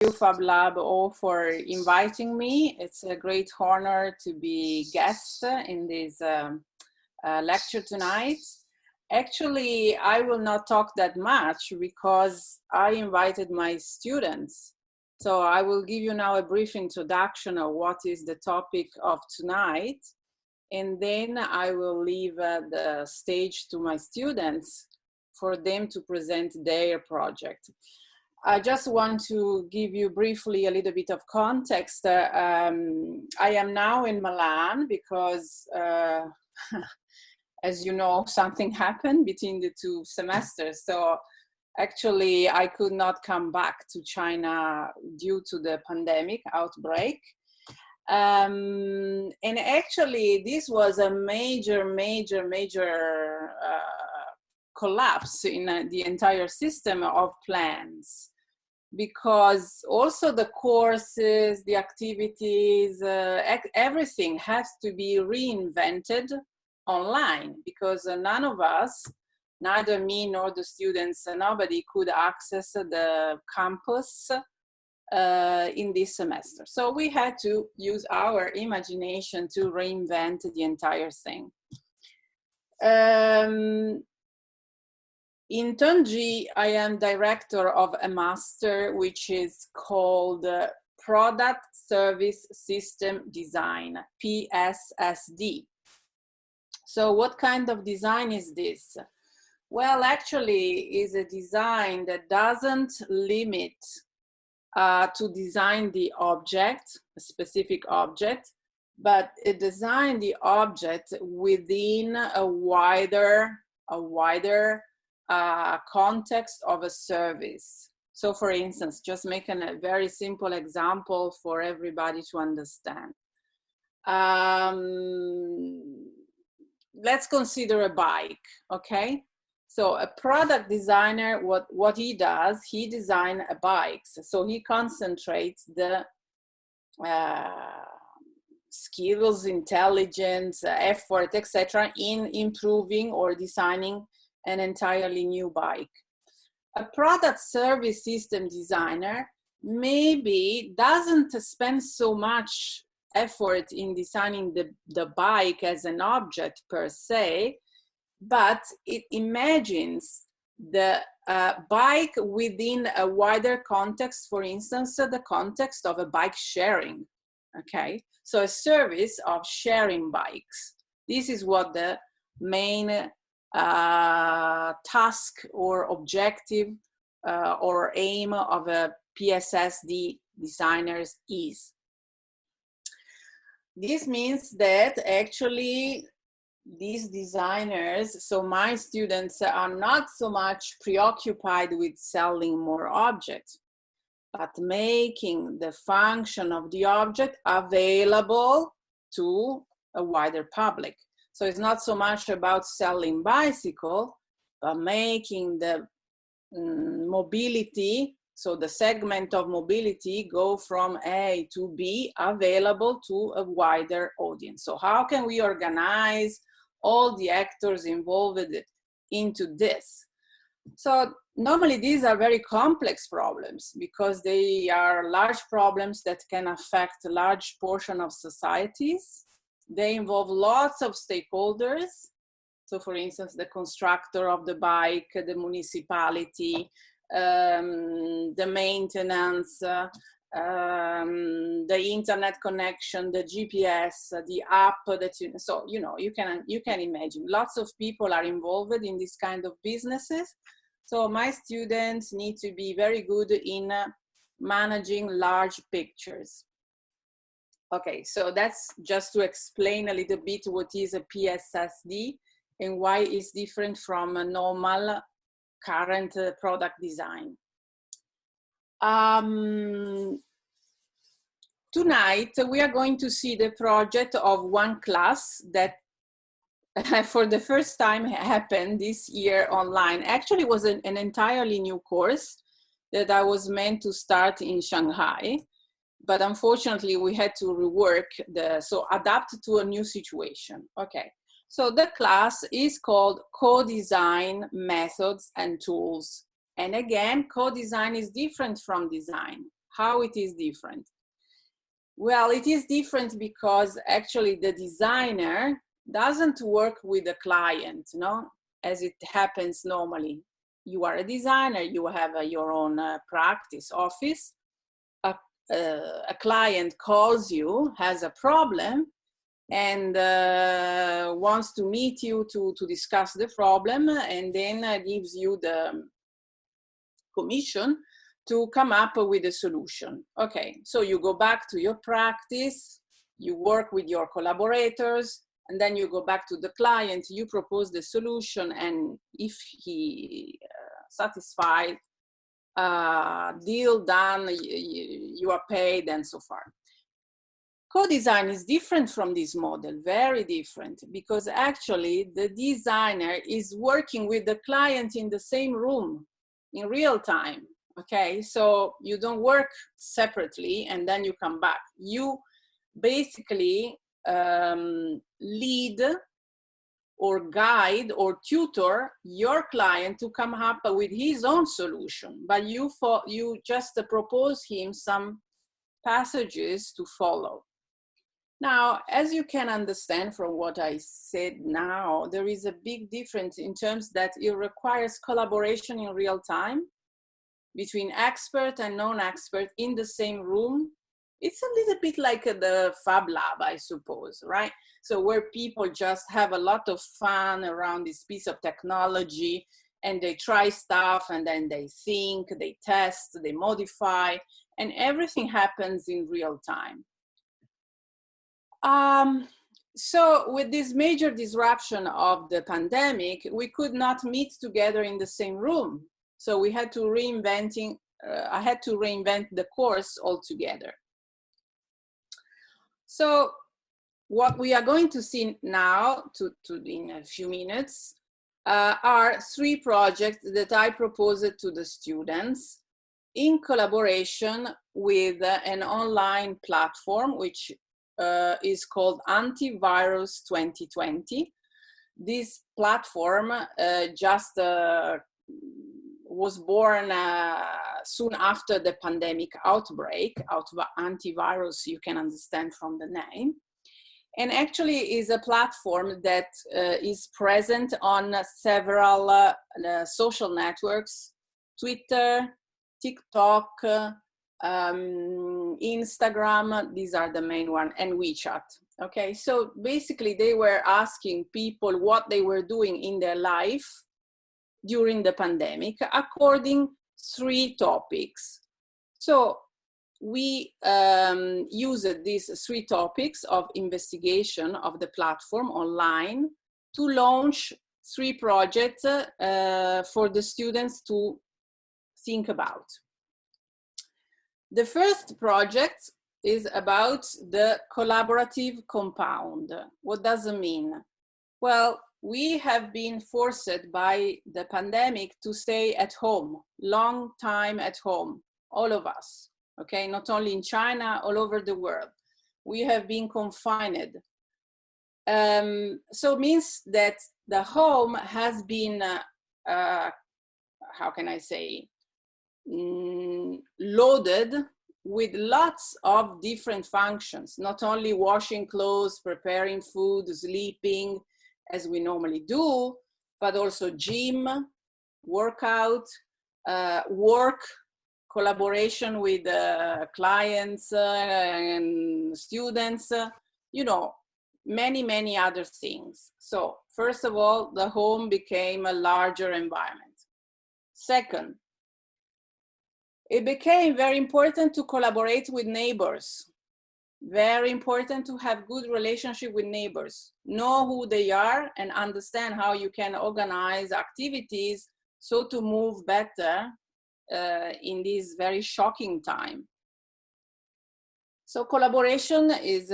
you, Fab Lab, all for inviting me. It's a great honor to be guest in this lecture tonight. Actually, I will not talk that much because I invited my students. So I will give you now a brief introduction of what is the topic of tonight. And then I will leave the stage to my students for them to present their project. I just want to give you briefly a little bit of context. I am now in Milan because, as you know, something happened between the two semesters. So actually, I could not come back to China due to the pandemic outbreak. And actually, this was a major collapse in the entire system of plans, because also the courses, the activities, everything has to be reinvented online, because none of us, neither me nor the students, nobody could access the campus in this semester. So we had to use our imagination to reinvent the entire thing. In Tunji, I am director of a master which is called Product Service System Design, PSSD. So what kind of design is this? Well, actually, is a design that doesn't limit to design the object, a specific object, but it designs the object within a wider context of a service. So for instance, just making a very simple example for everybody to understand. Let's consider a bike, okay? So a product designer, what he does, he designs a bike. So he concentrates the skills, intelligence, effort, etc., in improving or designing an entirely new bike. A product service system designer maybe doesn't spend so much effort in designing the bike as an object per se, but it imagines the bike within a wider context, for instance, the context of a bike sharing, okay? So a service of sharing bikes. This is what the main task or objective or aim of a PSSD designers is. This means that actually these designers, so my students, are not so much preoccupied with selling more objects, but making the function of the object available to a wider public. So it's not so much about selling bicycle, but making the mobility, so the segment of mobility, go from A to B available to a wider audience. So how can we organize all the actors involved into this? So normally these are very complex problems because they are large problems that can affect a large portion of societies. They involve lots of stakeholders. So for instance, the constructor of the bike, the municipality, the maintenance, the internet connection, the GPS, the app that so you know, you can imagine lots of people are involved in this kind of businesses. So my students need to be very good in managing large pictures. Okay, so that's just to explain a little bit what is a PSSD and why it's different from a normal current product design. Tonight, we are going to see the project of one class that for the first time happened this year online. Actually, it was an entirely new course that I was meant to start in Shanghai, but unfortunately we had to rework so adapt to a new situation. Okay, so the class is called Co-Design Methods and Tools. And again, co-design is different from design. How it is different? Well, it is different because actually the designer doesn't work with the client, no, as it happens normally. You are a designer, you have your own practice office. A client calls you, has a problem, and wants to meet you to discuss the problem, and then gives you the commission to come up with a solution. Okay, so you go back to your practice, you work with your collaborators, and then you go back to the client, you propose the solution, and if he satisfied, deal done, you are paid, and so far. Co-design is different from this model, very different, because actually the designer is working with the client in the same room in real time. Okay, so you don't work separately and then you come back. You basically lead or guide or tutor your client to come up with his own solution, but you just propose him some passages to follow. Now, as you can understand from what I said now, there is a big difference in terms that it requires collaboration in real time between expert and non-expert in the same room. It's a little bit like the Fab Lab, I suppose, right? So where people just have a lot of fun around this piece of technology and they try stuff and then they think, they test, they modify, and everything happens in real time. So with this major disruption of the pandemic, we could not meet together in the same room. So we had to I had to reinvent the course altogether. So what we are going to see now, in a few minutes, are 3 projects that I proposed to the students in collaboration with an online platform, which is called Antivirus 2020. This platform just was born soon after the pandemic outbreak. Antivirus, you can understand from the name. And actually is a platform that is present on several social networks: Twitter, TikTok, Instagram, these are the main one, and WeChat. Okay, so basically they were asking people what they were doing in their life during the pandemic according 3 topics. So we used these 3 topics of investigation of the platform online to launch 3 projects for the students to think about. The first project is about the collaborative compound. What does it mean? Well, we have been forced by the pandemic to stay at home, long time at home, all of us, okay? Not only in China, all over the world. We have been confined. So it means that the home has been, how can I say, loaded with lots of different functions, not only washing clothes, preparing food, sleeping, as we normally do, but also gym, workout, work, collaboration with clients and students, you know, many, many other things. So first of all, the home became a larger environment. Second, it became very important to collaborate with neighbors. Very important to have good relationship with neighbors, know who they are and understand how you can organize activities so to move better in this very shocking time. So collaboration is,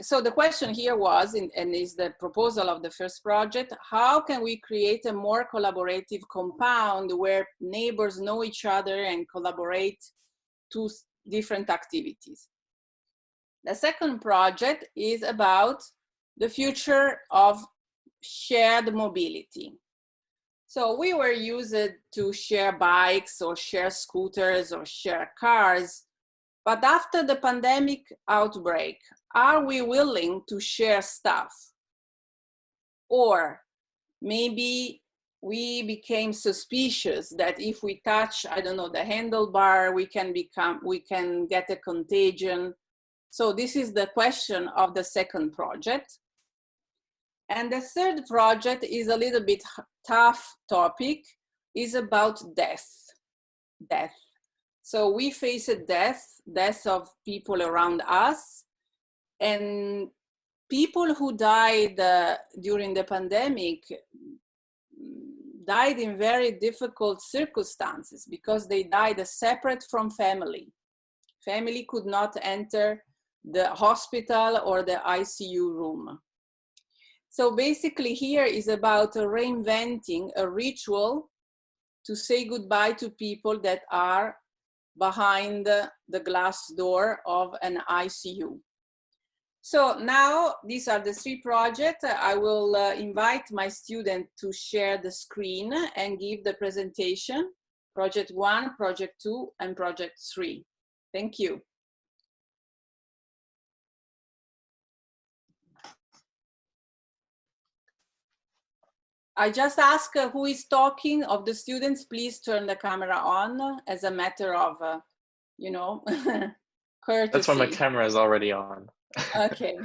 so the question here was, and is the proposal of the first project, how can we create a more collaborative compound where neighbors know each other and collaborate to different activities? The second project is about the future of shared mobility. So we were used to share bikes or share scooters or share cars But after the pandemic outbreak, are we willing to share stuff? Or maybe we became suspicious that if we touch, I don't know, the handlebar, we can get a contagion. So this is the question of the second project. And the third project is a little bit tough topic, is about death. So we face a death of people around us, and people who died during the pandemic died in very difficult circumstances because they died separate from family. Family could not enter the hospital or the ICU room. So basically here is about reinventing a ritual to say goodbye to people that are behind the glass door of an ICU. So now these are the three projects. I will invite my student to share the screen and give the presentation. Project 1, Project 2, and Project 3. Thank you. I just ask who is talking of the students, please turn the camera on as a matter of, you know, courtesy. That's why my camera is already on. Okay.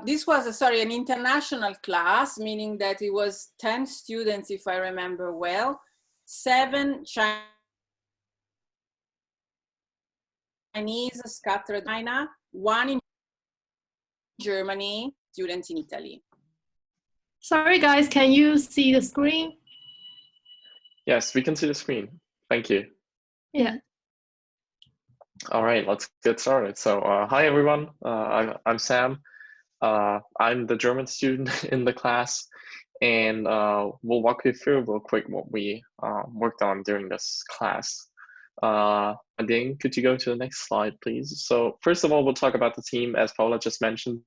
This was, sorry, an international class, meaning that it was 10 students, if I remember well, 7 Chinese scattered in China, 1 in Germany, students in Italy. Sorry guys, can you see the screen? Yes, we can see the screen. Thank you. Yeah. All right, let's get started. So hi everyone, I'm Sam. I'm the German student in the class, and we'll walk you through real quick what we worked on during this class. Ading, could you go to the next slide, please? So first of all, we'll talk about the team. As Paola just mentioned,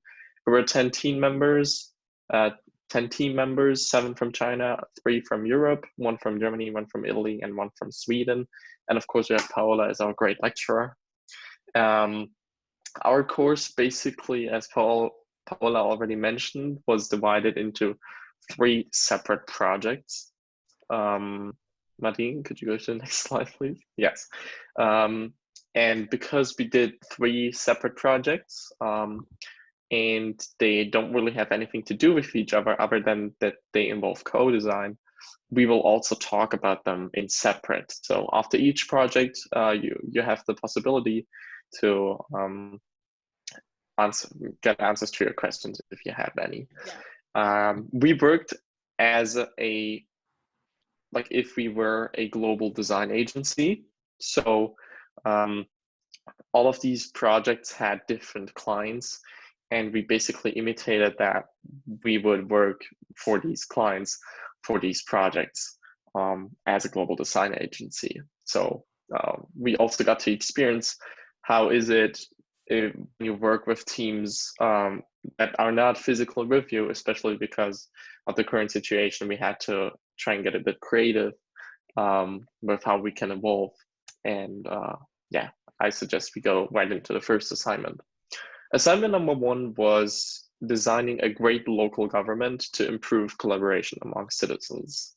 we were 10 team members, 7 from China, 3 from Europe, 1 from Germany, 1 from Italy, and 1 from Sweden. And of course, we have Paola as our great lecturer. Our course, basically, as Paola already mentioned, was divided into 3 separate projects. Nadine, could you go to the next slide, please? Yes. And because we did 3 separate projects, and they don't really have anything to do with each other than that they involve co-design, we will also talk about them in separate. So after each project, you have the possibility to get answers to your questions if you have any. Yeah. We worked as if we were a global design agency. So all of these projects had different clients, and we basically imitated that we would work for these clients for these projects as a global design agency. So we also got to experience how is it if you work with teams that are not physically with you, especially because of the current situation. We had to try and get a bit creative with how we can evolve. And yeah, I suggest we go right into the first assignment. Assignment number 1 was designing a great local government to improve collaboration among citizens.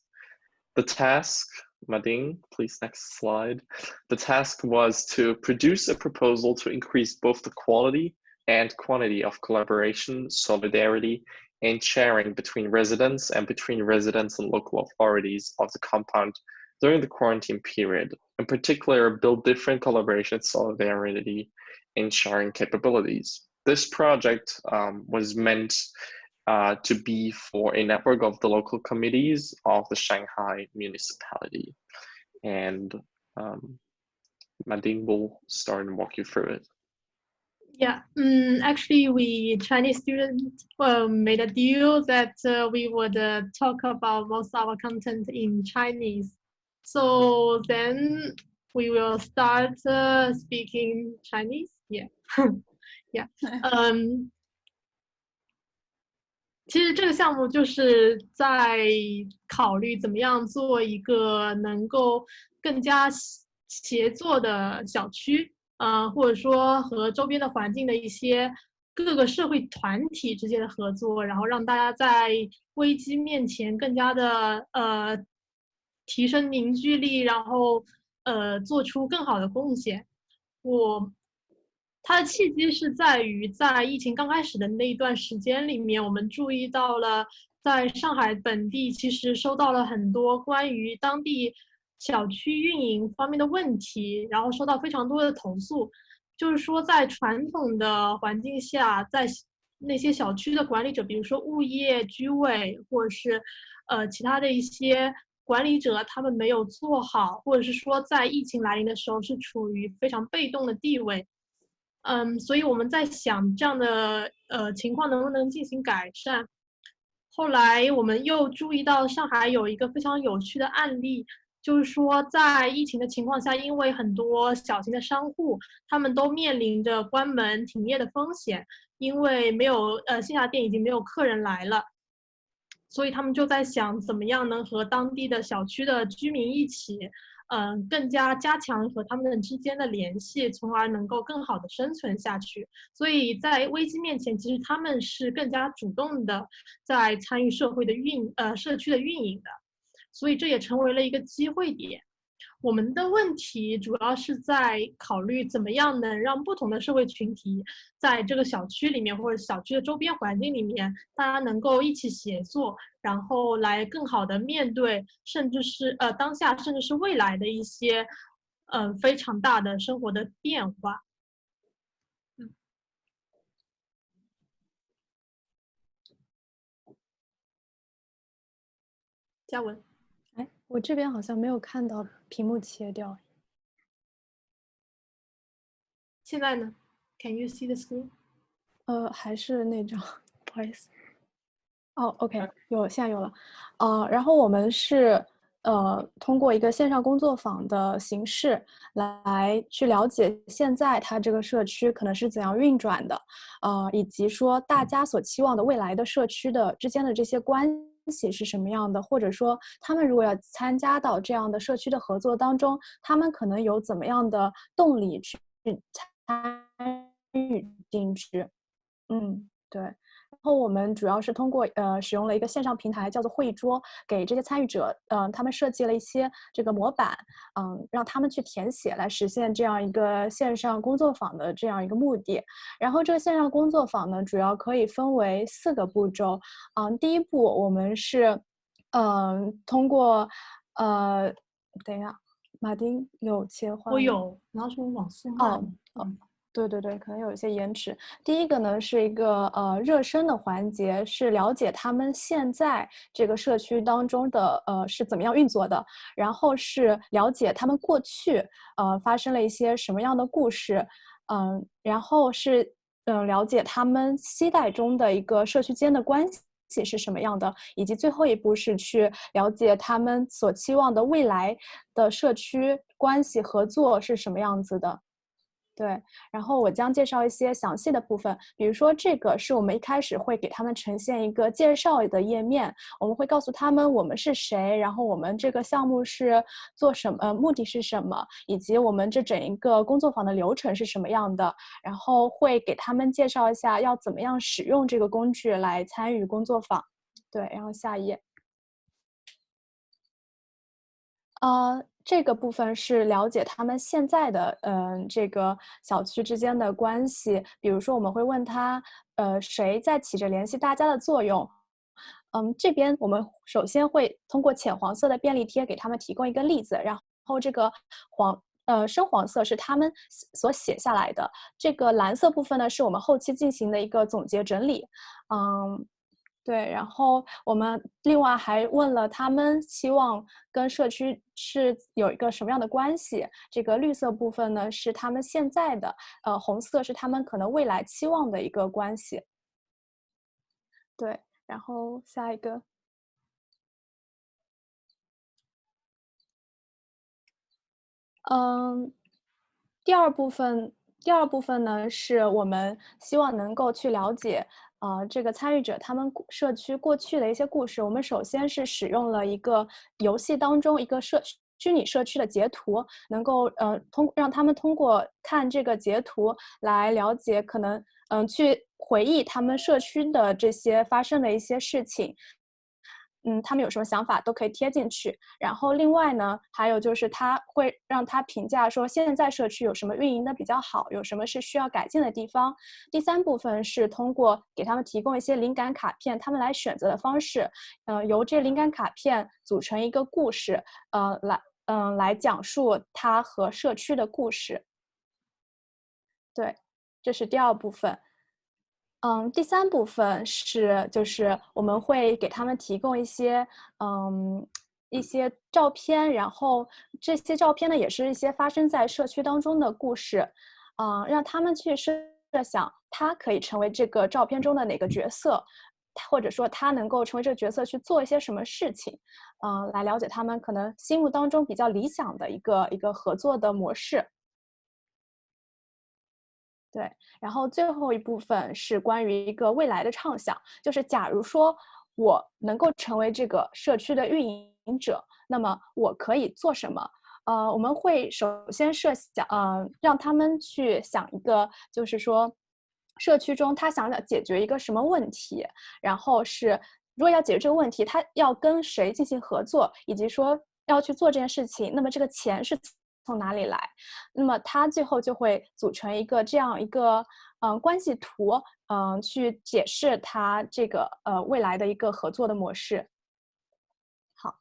The task, Mading, please next slide. The task was to produce a proposal to increase both the quality and quantity of collaboration, solidarity, and sharing between residents and between residents and local authorities of the compound during the quarantine period. In particular, build different collaboration, solidarity, and sharing capabilities. This project was meant to be for a network of the local committees of the Shanghai municipality. And Mading will start and walk you through it. Yeah, actually, we Chinese students made a deal that we would talk about most of our content in Chinese. So then we will start speaking Chinese. Yeah, yeah. 其实这个项目就是在考虑怎么样做一个能够更加协作的小区，或者说和周边的环境的一些各个社会团体之间的合作，然后让大家在危机面前更加的提升凝聚力，然后做出更好的贡献。我它的契机是在于，在疫情刚开始的那一段时间里面，我们注意到了在上海本地其实收到了很多关于当地小区运营方面的问题，然后收到非常多的投诉，就是说在传统的环境下，在那些小区的管理者，比如说物业、居委，或者是其他的一些管理者，他们没有做好，或者是说在疫情来临的时候是处于非常被动的地位。所以我们在想这样的情况能不能进行改善。后来我们又注意到上海有一个非常有趣的案例，就是说在疫情的情况下，因为很多小型的商户他们都面临着关门停业的风险，因为没有线下店已经没有客人来了。所以他们就在想，怎么样能和当地的小区的居民一起，更加加强和他们之间的联系，从而能够更好的生存下去。所以在危机面前，其实他们是更加主动的在参与社区的运营的，所以这也成为了一个机会点。我们的问题主要是在考虑怎么样能让不同的社会群体在这个小区里面或者小区的周边环境里面，大家能够一起协作，然后来更好的面对，甚至是当下甚至是未来的一些非常大的生活的变化。嘉文，哎，我这边好像没有看到屏幕切掉。现在呢 ？Can you see the screen？还是那张，不好意思。哦，OK，现在有了。然后我们是通过一个线上工作坊的形式来去了解现在它这个社区可能是怎样运转的，以及说大家所期望的未来的社区的之间的这些关系是什么样的，或者说他们如果要参加到这样的社区的合作当中，他们可能有怎么样的动力去参与进去。对。然后我们主要是通过使用了一个线上平台叫做会议桌，给这些参与者他们设计了一些这个模板，让他们去填写来实现这样一个线上工作坊的这样一个目的。然后这个线上工作坊呢，主要可以分为4个步骤。第一步我们是通过等一下，马丁有切换吗？我有，然后说网速慢。对，可能有一些延迟。第一个呢是一个热身的环节，是了解他们现在这个社区当中的是怎么样运作的，然后是了解他们过去发生了一些什么样的故事，然后是了解他们期待中的一个社区间的关系是什么样的，以及最后一步是去了解他们所期望的未来的社区关系合作是什么样子的。对，然后我将介绍一些详细的部分，比如说这个是我们一开始会给他们呈现一个介绍的页面，我们会告诉他们我们是谁，然后我们这个项目是做什么，目的是什么，以及我们这整一个工作坊的流程是什么样的，然后会给他们介绍一下要怎么样使用这个工具来参与工作坊。对，然后下一页。这个部分是了解他们现在的这个小区之间的关系，比如说我们会问他谁在起着联系大家的作用。这边我们首先会通过浅黄色的便利贴给他们提供一个例子，然后这个深黄色是他们所写下来的，这个蓝色部分呢是我们后期进行的一个总结整理。对，然后我们另外还问了他们希望跟社区是有一个什么样的关系。这个绿色部分呢是他们现在的，红色是他们可能未来期望的一个关系。对，然后下一个。第二部分呢是我们希望能够去了解这个参与者他们社区过去的一些故事。我们首先是使用了一个游戏当中一个虚拟社区的截图，能够让他们通过看这个截图来了解，可能去回忆他们社区的这些发生的一些事情。他们有什么想法都可以贴进去。然后另外呢，还有就是他会让他评价说现在社区有什么运营的比较好，有什么是需要改进的地方。第三部分是通过给他们提供一些灵感卡片，他们来选择的方式，由这灵感卡片组成一个故事，来讲述它和社区的故事。对，这是第二部分。第三部分就是我们会给他们提供一些照片，然后这些照片呢也是一些发生在社区当中的故事，让他们去设想他可以成为这个照片中的哪个角色，或者说他能够成为这个角色去做一些什么事情，来了解他们可能心目当中比较理想的一个合作的模式。对，然后最后一部分是关于一个未来的畅想，就是假如说我能够成为这个社区的运营者，那么我可以做什么？我们会首先设想，让他们去想一个，就是说，社区中他想解决一个什么问题，然后是如果要解决这个问题，他要跟谁进行合作，以及说要去做这件事情，那么这个钱是从哪里来？那么它最后就会组成这样一个关系图，去解释它这个未来的一个合作的模式。好，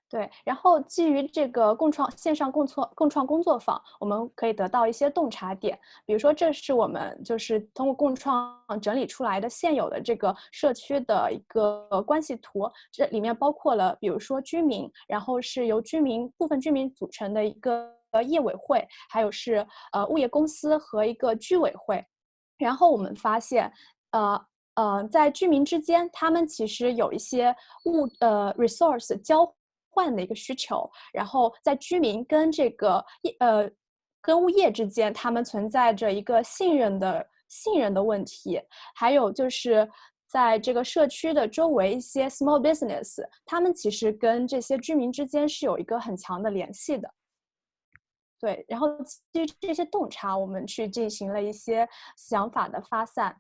对，然后基于这个线上共创工作坊，我们可以得到一些洞察点。比如说，这是我们就是通过共创整理出来的现有的这个社区的一个关系图，这里面包括了比如说居民，然后是由部分居民组成的一个业委会，还有是物业公司和一个居委会。然后我们发现，在居民之间，他们其实有一些resource 交换的一个需求，然后在居民跟跟物业之间，他们存在着一个信任的问题，还有就是在这个社区的周围一些 small business， 他们其实跟这些居民之间是有一个很强的联系的。对，然后基于这些洞察，我们去进行了一些想法的发散。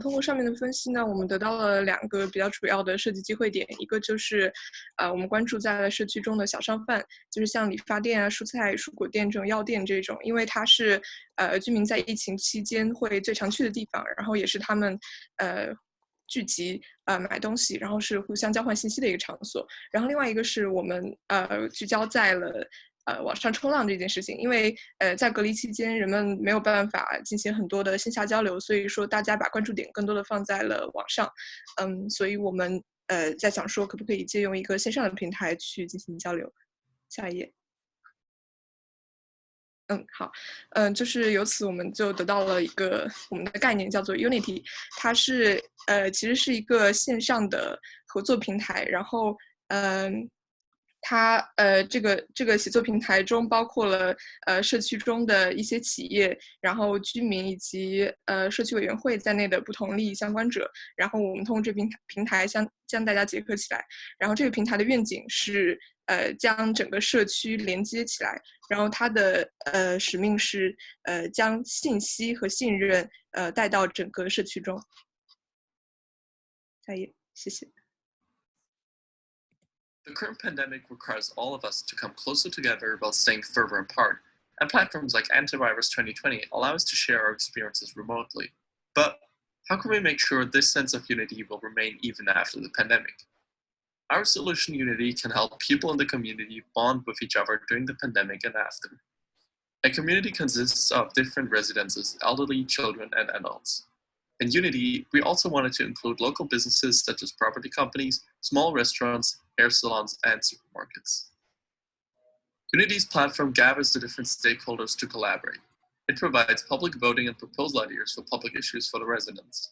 通过上面的分析呢，我们得到了2个比较主要的设计机会点，一个就是，我们关注在了社区中的小商贩，就是像理发店啊、蔬菜、蔬果店这种药店这种，因为它是居民在疫情期间会最常去的地方，然后也是他们聚集买东西，然后是互相交换信息的一个场所。然后另外一个是我们聚焦在了网上冲浪这件事情，因为在隔离期间，人们没有办法进行很多的线下交流，所以说大家把关注点更多的放在了网上。所以我们在想说，可不可以借用一个线上的平台去进行交流。下一页。好，就是由此我们就得到了一个我们的概念，叫做 Unity， 它是其实是一个线上的合作平台，然后它这个协作平台中包括了社区中的一些企业，然后居民以及社区委员会在内的不同利益相关者，然后我们通过这平台将大家结合起来，然后这个平台的愿景是将整个社区连接起来，然后它的使命是将信息和信任带到整个社区中。下一页，谢谢。The current pandemic requires all of us to come closer together while staying further apart, and platforms like Antivirus 2020 allow us to share our experiences remotely. But how can we make sure this sense of unity will remain even after the pandemic? Our solution Unity can help people in the community bond with each other during the pandemic and after. A community consists of different residences, elderly, children, and adults. In Unity, we also wanted to include local businesses such as property companies, small restaurants, hair salons, and supermarkets. Unity's platform gathers the different stakeholders to collaborate. It provides public voting and proposal ideas for public issues for the residents.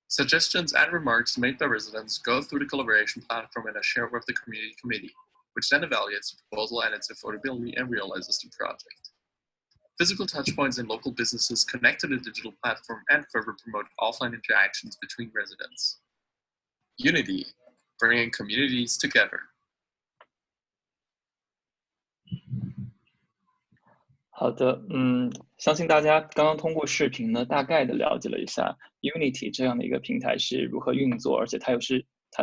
Suggestions and remarks made by residents go through the collaboration platform and are shared with the community committee, which then evaluates the proposal and its affordability and realizes the project. Physical touchpoints in local businesses connect to the digital platform and further promote offline interactions between residents. Unity, bringing communities together. 好的，相信大家刚刚通过视频呢，大概的了解了一下 Unity 这样的一个平台是如何运作，而且它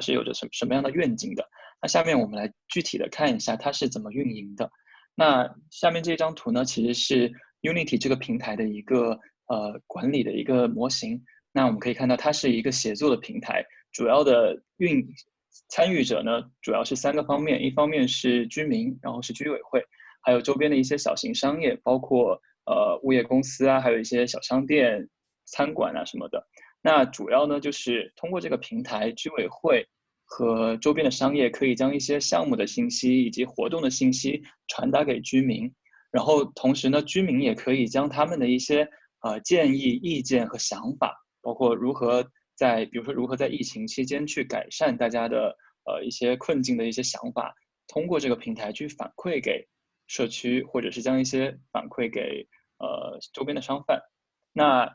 是有着什么样的愿景的。那下面我们来具体的看一下它是怎么运营的。那下面这张图呢，其实是 Unity 这个平台的一个管理的一个模型。那我们可以看到，它是一个协作的平台，主要的参与者呢，主要是3个方面，一方面是居民，然后是居委会。还有周边的一些小型商业，包括物业公司啊，还有一些小商店、餐馆啊什么的。那主要呢就是通过这个平台，居委会和周边的商业可以将一些项目的信息以及活动的信息传达给居民，然后同时呢，居民也可以将他们的一些建议、意见和想法，包括比如说如何在疫情期间去改善大家的一些困境的一些想法，通过这个平台去反馈给社区，或者是将一些反馈给周边的商贩。那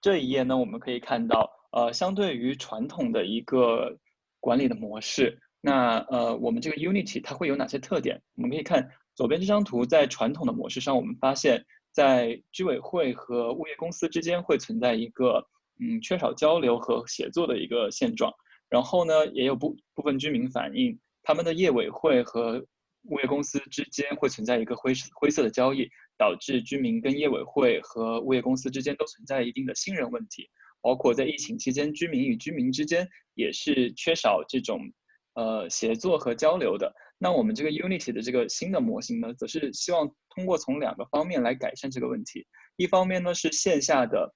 这一页呢，我们可以看到，相对于传统的一个管理的模式，那我们这个 Unity 它会有哪些特点？我们可以看左边这张图，在传统的模式上，我们发现，在居委会和物业公司之间会存在一个缺少交流和协作的一个现状。然后呢，也有部分居民反映，他们的业委会和物业公司之间会存在一个灰色的交易，导致居民跟业委会和物业公司之间都存在一定的信任问题，包括在疫情期间，居民与居民之间也是缺少这种协作和交流的。那我们这个 Unity 的这个新的模型呢，则是希望通过从2个方面来改善这个问题。一方面呢是线下的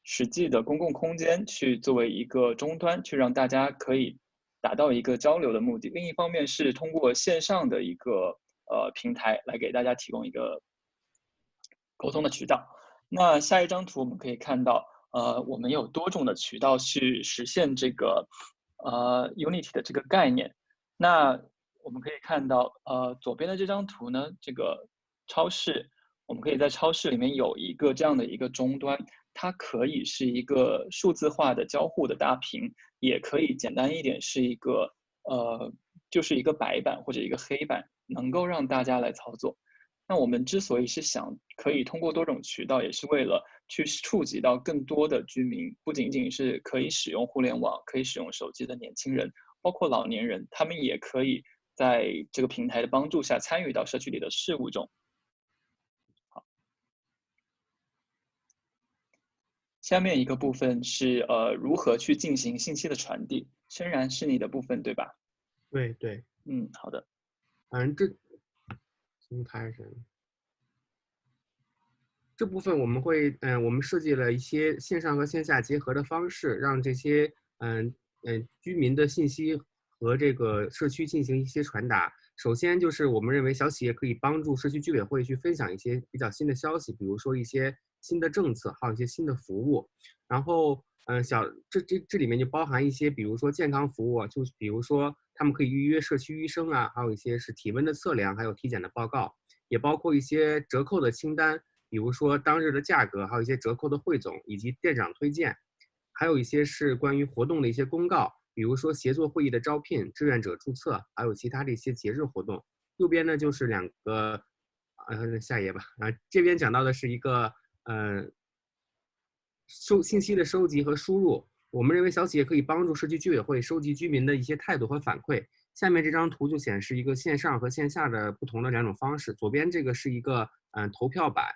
实际的公共空间去作为一个终端，去让大家可以达到一个交流的目的；另一方面是通过线上的一个平台来给大家提供一个沟通的渠道。那下一张图我们可以看到，我们有多种的渠道去实现这个Unity 的这个概念。那我们可以看到，左边的这张图呢，这个超市，我们可以在超市里面有一个这样的一个终端，它可以是一个数字化的交互的大屏，也可以简单一点是一个就是一个白板或者一个黑板，能够让大家来操作。那我们之所以是想可以通过多种渠道，也是为了去触及到更多的居民，不仅仅是可以使用互联网、可以使用手机的年轻人，包括老年人，他们也可以在这个平台的帮助下参与到社区里的事务中。好，下面一个部分是如何去进行信息的传递，深然是你的部分对吧？对对，好的。这部分我们会我们设计了一些线上和线下结合的方式，让这些居民的信息和这个社区进行一些传达。首先就是我们认为小企业可以帮助社区居委会去分享一些比较新的消息，比如说一些新的政策，还有一些新的服务。然后这里面就包含一些，比如说健康服务，就比如说他们可以预约社区医生啊，还有一些是体温的测量，还有体检的报告，也包括一些折扣的清单，比如说当日的价格，还有一些折扣的汇总以及店长推荐，还有一些是关于活动的一些公告，比如说协作会议的招聘、志愿者注册，还有其他的一些节日活动。右边呢就是2个，下一页吧。这边讲到的是一个信息的收集和输入。我们认为小企业可以帮助社区居委会收集居民的一些态度和反馈。下面这张图就显示一个线上和线下的不同的2种方式。左边这个是一个投票板，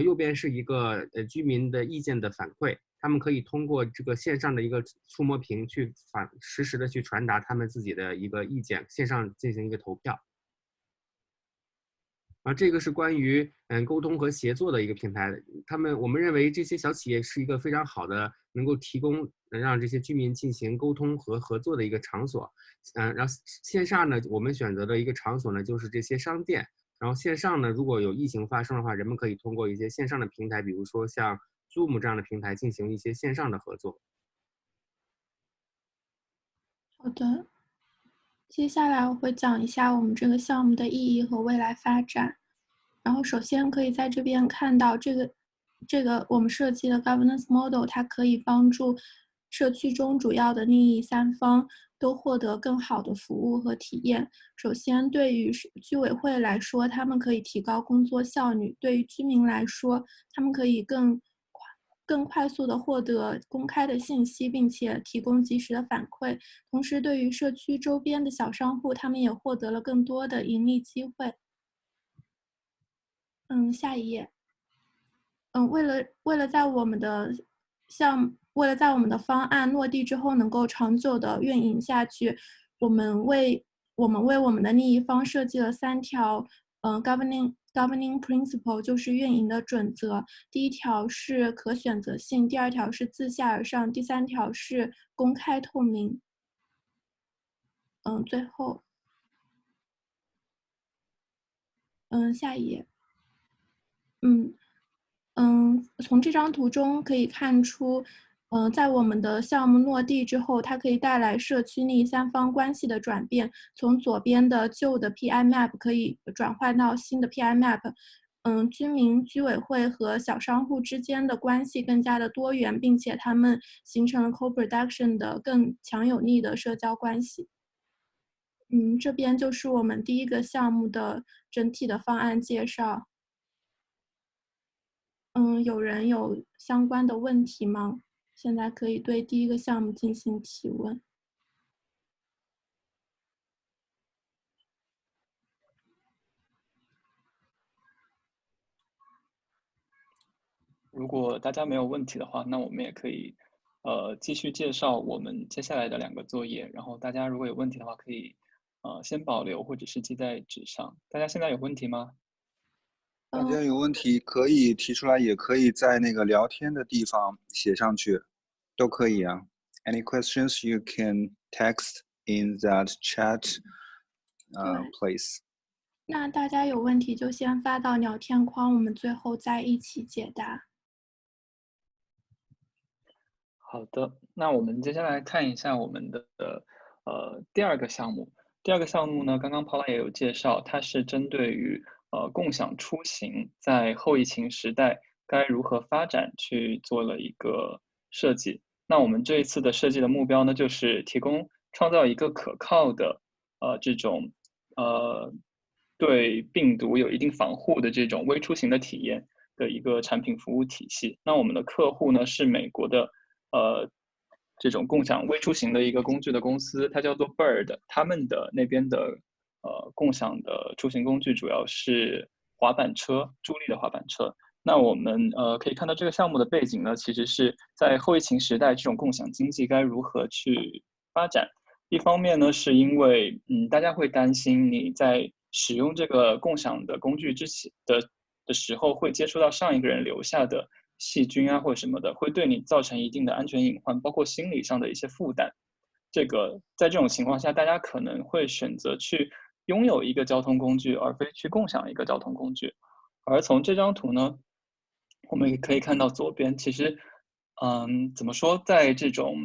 右边是一个居民的意见的反馈。他们可以通过这个线上的一个触摸屏去实时的去传达他们自己的一个意见，线上进行一个投票。这个是关于沟通和协作的一个平台。我们认为这些小企业是一个非常好的能够提供让这些居民进行沟通和合作的一个场所。然后线下呢，我们选择的一个场所呢就是这些商店。然后线上呢，如果有疫情发生的话，人们可以通过一些线上的平台，比如说像 Zoom 这样的平台进行一些线上的合作。好的，接下来我会讲一下我们这个项目的意义和未来发展。然后首先可以在这边看到这个我们设计的 governance model， 它可以帮助社区中主要的利益三方都获得更好的服务和体验。首先，对于居委会来说，他们可以提高工作效率；对于居民来说，他们可以更快速地获得公开的信息，并且提供及时的反馈。同时，对于社区周边的小商户，他们也获得了更多的盈利机会。下一页。为了在我们的方案落地之后能够长久的运营下去，我们为我们的利益方设计了3条governing principle， 就是运营的准则。第1条是可选择性，第2条是自下而上，第3条是公开透明。最后，下一页。从这张图中可以看出，在我们的项目落地之后，它可以带来社区利益三方关系的转变。从左边的旧的 PI map 可以转换到新的 PI map，居民、居委会和小商户之间的关系更加的多元，并且他们形成了 co-production 的更强有力的社交关系。这边就是我们第1个项目的整体的方案介绍。有人有相关的问题吗？现在可以对第1个项目进行提问。如果大家没有问题的话，那我们也可以继续介绍我们接下来的2个作业。然后大家如果有问题的话，可以先保留或者是记在纸上。大家现在有问题吗？大家有问题可以提出来，也可以在那个聊天的地方写上去，都可以啊。Any questions you can text in that chat place. 那大家有问题就先发到聊天框，我们最后再一起解答。好的，那我们接下来看一下我们的第2个项目。第2个项目呢，刚刚 Paola 也有介绍，它是针对于共享出行在后疫情时代该如何发展去做了一个设计。那我们这一次的设计的目标呢，就是创造一个可靠的这种对病毒有一定防护的这种微出行的体验的一个产品服务体系。那我们的客户呢是美国的这种共享微出行的一个工具的公司，它叫做 Bird， 他们的那边的共享的出行工具主要是滑板车，助力的滑板车。那我们可以看到这个项目的背景呢，其实是在后疫情时代，这种共享经济该如何去发展。一方面呢，是因为大家会担心你在使用这个共享的工具的时候，会接触到上一个人留下的细菌啊或者什么的，会对你造成一定的安全隐患，包括心理上的一些负担。在这种情况下，大家可能会选择去拥有一个交通工具，而非去共享一个交通工具。而从这张图呢，我们也可以看到左边，其实，怎么说，在这种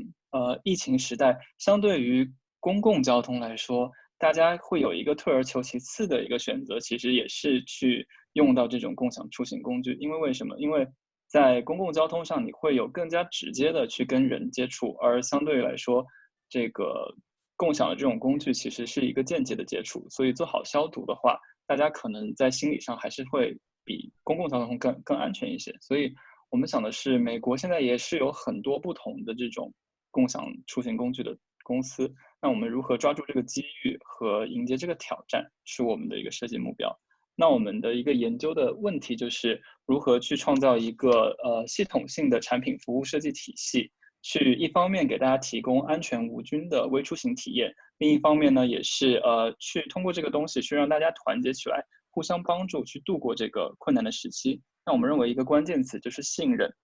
疫情时代，相对于公共交通来说，大家会有一个退而求其次的一个选择，其实也是去用到这种共享出行工具。因为为什么？因为在公共交通上，你会有更加直接的去跟人接触，而相对来说，这个共享的这种工具其实是一个间接的接触。所以做好消毒的话，大家可能在心理上还是会比公共交通更安全一些。所以我们想的是，美国现在也是有很多不同的这种共享出行工具的公司，那我们如何抓住这个机遇和迎接这个挑战，是我们的一个设计目标。那我们的一个研究的问题就是如何去创造一个系统性的产品服务设计体系，去一方面给大家提供安全无菌的微出行体验，另一方面呢，也是去通过这个东西去让大家团结起来，互相帮助去度过这个困难的时期。那我们认为一个关键词就是信任。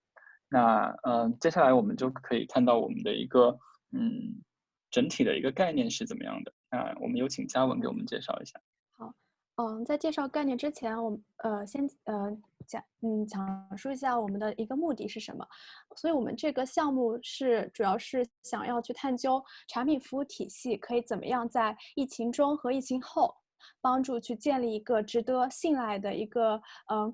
那接下来我们就可以看到我们的一个整体的一个概念是怎么样的。那我们有请嘉文给我们介绍一下。好，在介绍概念之前，我们先讲述一下我们的一个目的是什么。所以我们这个项目主要是想要去探究产品服务体系可以怎么样在疫情中和疫情后帮助去建立一个值得信赖的一个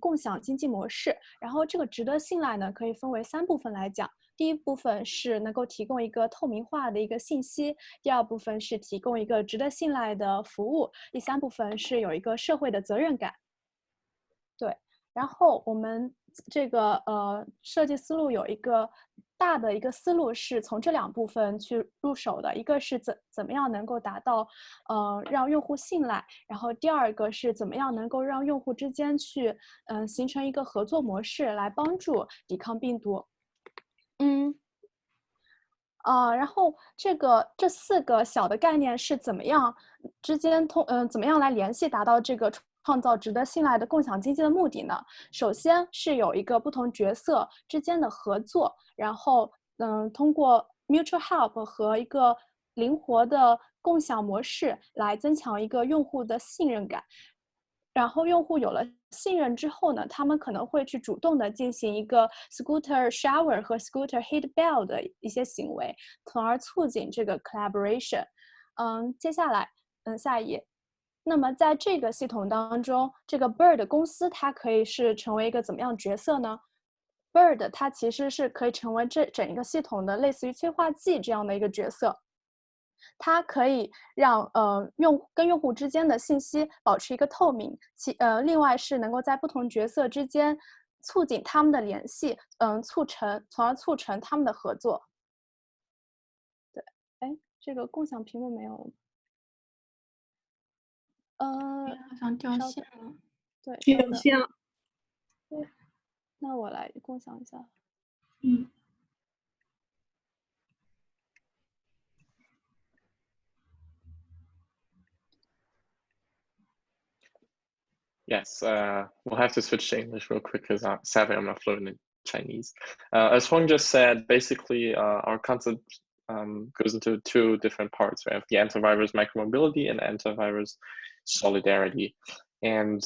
共享经济模式。然后这个值得信赖呢，可以分为3部分来讲。第一部分是能够提供一个透明化的一个信息，第二部分是提供一个值得信赖的服务，第3部分是有一个社会的责任感。对，然后我们这个设计思路有一个大的一个思路是从这2部分去入手的，一个是怎么样能够达到让用户信赖，然后第二个是怎么样能够让用户之间去形成一个合作模式来帮助抵抗病毒。然后这4个小的概念是怎么样之间怎么样来联系，达到这个创造值得信赖的共享经济的目的呢？首先是有一个不同角色之间的合作，然后通过 mutual help 和一个灵活的共享模式来增强一个用户的信任感。然后用户有了信任之后呢，他们可能会去主动的进行一个 scooter shower 和 scooter heat bell 的一些行为，从而促进这个 collaboration。接下来，下一页。那么在这个系统当中，这个 Bird 公司它可以是成为一个怎么样角色呢？ Bird 它其实是可以成为整一个系统的类似于催化剂这样的一个角色。它可以让跟用户之间的信息保持一个透明，另外是能够在不同角色之间促进他们的联系，从而促成他们的合作。对，哎，这个共享屏幕没有。好像掉线了。对，掉线了。对，那我来共享一下。Yes, we'll have to switch to English real quick because sadly I'm not fluent in Chinese. As Huang just said, basically our concept goes into 2 different parts. We have the antivirus micromobility and antivirus solidarity. And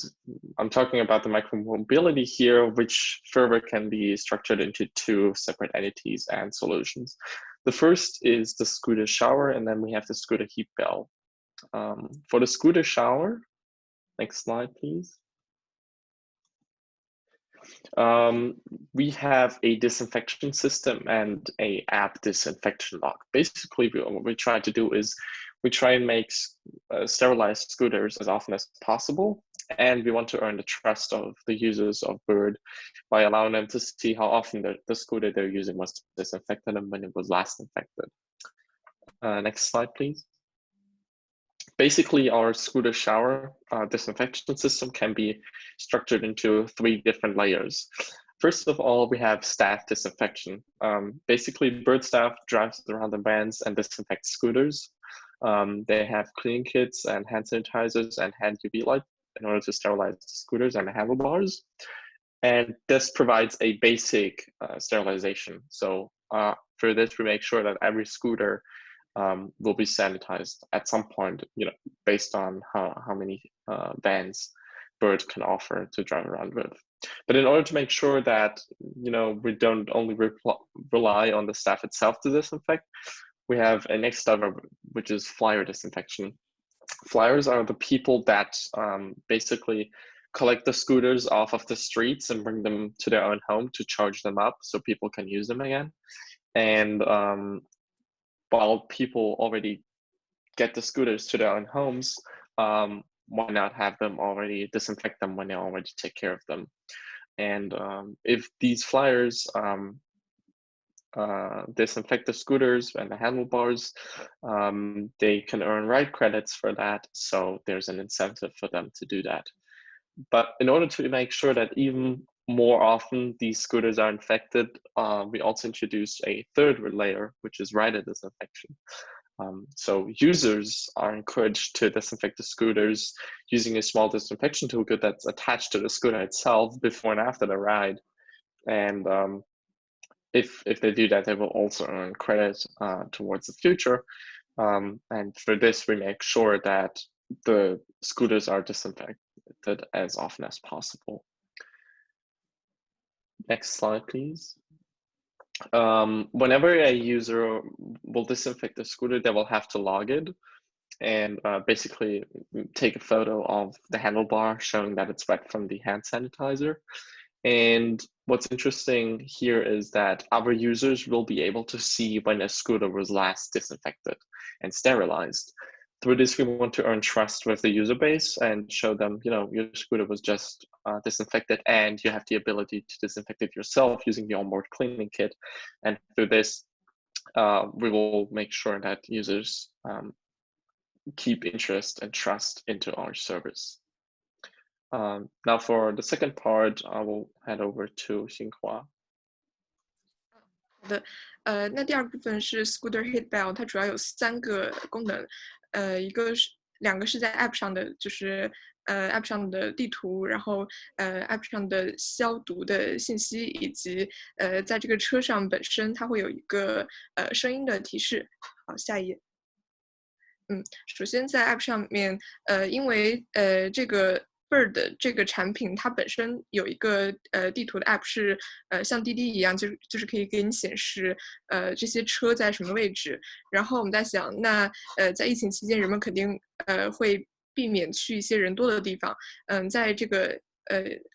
I'm talking about the micromobility here, which further can be structured into 2 separate entities and solutions. The first is the scooter shower, and then we have the scooter heat bell. For the scooter shower, next slide, please. We have a disinfection system and a app disinfection log. Basically, what we try to do is we try and make sterilized scooters as often as possible, and we want to earn the trust of the users of Bird by allowing them to see how often the scooter they're using was disinfected and when it was last infected. Next slide, please. Basically, our scooter shower disinfection system can be structured into 3 different layers. First of all, we have staff disinfection. Basically, Bird staff drives around the vans and disinfects scooters. They have cleaning kits and hand sanitizers and hand UV light in order to sterilize the scooters and the handlebars. And this provides a basic sterilization. So for this, we make sure that every scooter will be sanitized at some point, based on how many vans Bird can offer to drive around with. But in order to make sure that we don't only rely on the staff itself to disinfect, we have a next step, which is flyer disinfection. Flyers are the people that basically collect the scooters off of the streets and bring them to their own home to charge them up so people can use them again. And while people already get the scooters to their own homes, why not have them already disinfect them when they already take care of them? And if these flyers disinfect the scooters and the handlebars, they can earn ride credits for that. So there's an incentive for them to do that. But in order to make sure that even more often these scooters are infected, we also introduced a 3rd layer, which is rider disinfection. So users are encouraged to disinfect the scooters using a small disinfection toolkit that's attached to the scooter itself before and after the ride. And if they do that, they will also earn credit towards the future. And for this, we make sure that the scooters are disinfected as often as possible. Next slide, please. Whenever a user will disinfect the scooter, they will have to log it. and basically take a photo of the handlebar showing that it's wet from the hand sanitizer. And what's interesting here is that our users will be able to see when a scooter was last disinfected and sterilized. Through this, we want to earn trust with the user base and show them, your scooter was just disinfected and you have the ability to disinfect it yourself using the onboard cleaning kit. And through this, we will make sure that users keep interest and trust into our service. Now for the second part, I will hand over to Xinhua. 好的，那第二部分是 Scooter Heat Bell， 它主要有3个功能，两个是在 App 上的，就是App 上的地图，然后App 上的消毒的信息，以及在这个车上本身它会有一个声音的提示。好，下一页。首先在 App 上面，因为这个 Bird 这个产品它本身有一个地图的 App 是像滴滴一样，就是可以给你显示这些车在什么位置。然后我们在想，那在疫情期间，人们肯定会避免去一些人多的地方。在这个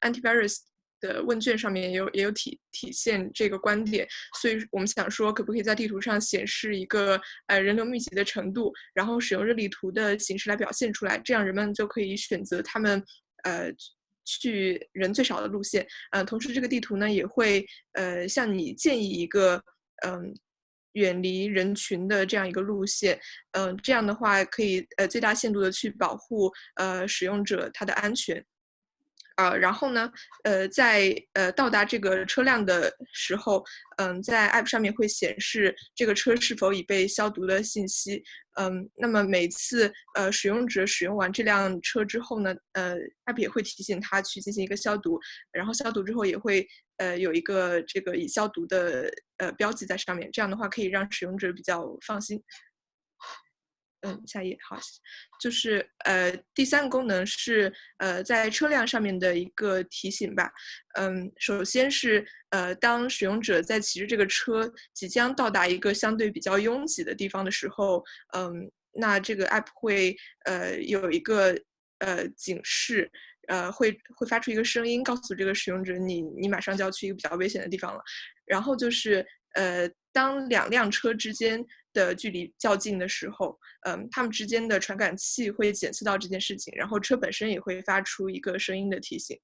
antivirus 的问卷上面也有体现这个观点，所以我们想说，可不可以在地图上显示一个人流密集的程度，然后使用热力图的形式来表现出来，这样人们就可以选择他们去人最少的路线。同时这个地图呢也会向你建议一个远离人群的这样一个路线。这样的话可以最大限度的去保护使用者他的安全。然后呢，在到达这个车辆的时候，在 App 上面会显示这个车是否已被消毒的信息。那么每次使用者使用完这辆车之后呢，App 也会提醒他去进行一个消毒，然后消毒之后也会有一个这个已消毒的标记在上面，这样的话可以让使用者比较放心。下一页好，就是第3个功能是在车辆上面的一个提醒吧。首先是当使用者在骑着这个车即将到达一个相对比较拥挤的地方的时候，那这个 App 会有一个警示，会发出一个声音，告诉这个使用者你马上就要去一个比较危险的地方了。然后就是当2辆车之间的距离较近的时候，它们之间的传感器会检测到这件事情，然后车本身也会发出一个声音的提醒。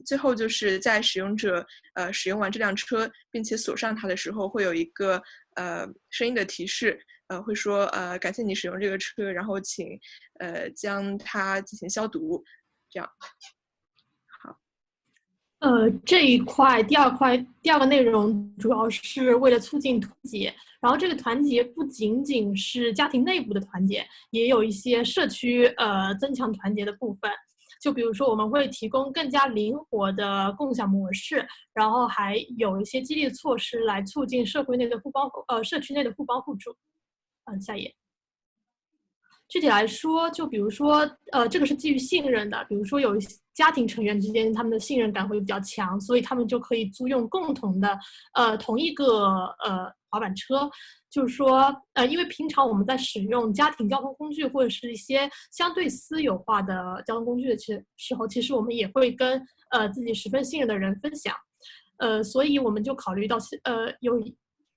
最后就是在使用者使用完这辆车并且锁上它的时候，会有一个声音的提示，会说感谢你使用这个车，然后请将它进行消毒，这样。这一块第二个内容主要是为了促进团结，然后这个团结不仅仅是家庭内部的团结，也有一些社区增强团结的部分。就比如说我们会提供更加灵活的共享模式，然后还有一些激励措施来促进社区内的互帮互助。下一页。具体来说，就比如说，这个是基于信任的。比如说，有家庭成员之间他们的信任感会比较强，所以他们就可以租用共同的，同一个滑板车。就是说，因为平常我们在使用家庭交通工具或者是一些相对私有化的交通工具的时候，其实我们也会跟自己十分信任的人分享。所以我们就考虑到，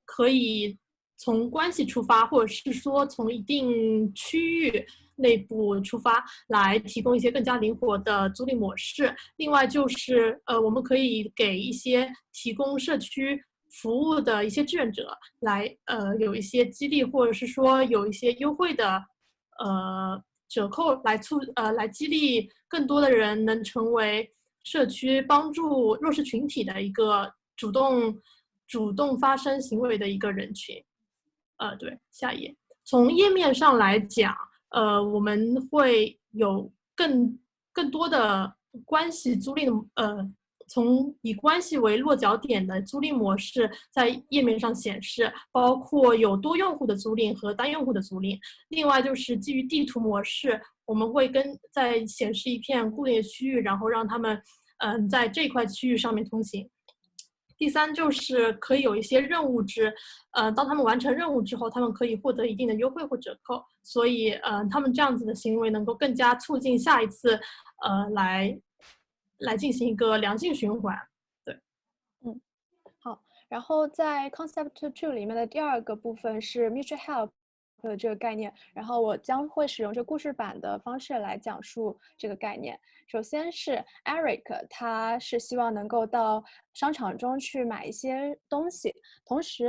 可以从关系出发，或者是说从一定区域内部出发，来提供一些更加灵活的租赁模式。另外就是我们可以给一些提供社区服务的一些志愿者来有一些激励，或者是说有一些优惠的折扣来激励更多的人能成为社区帮助弱势群体的一个主动发生行为的一个人群。对，下一页。从页面上来讲，我们会有更多的关系租赁的从以关系为落脚点的租赁模式在页面上显示，包括有多用户的租赁和单用户的租赁。另外就是基于地图模式，我们会再显示一片固定的区域，然后让他们在这块区域上面通行。第三就是可以有一些任务制，当他们完成任务之后，他们可以获得一定的优惠或折扣，所以他们这样子的行为能够更加促进下一次来进行一个良性循环。对，好，然后在 Concept 2里面的第二个部分是 mutual help 的这个概念，然后我将会使用这故事版的方式来讲述这个概念。首先是 Eric， 他是希望能够到商场中去买一些东西，同时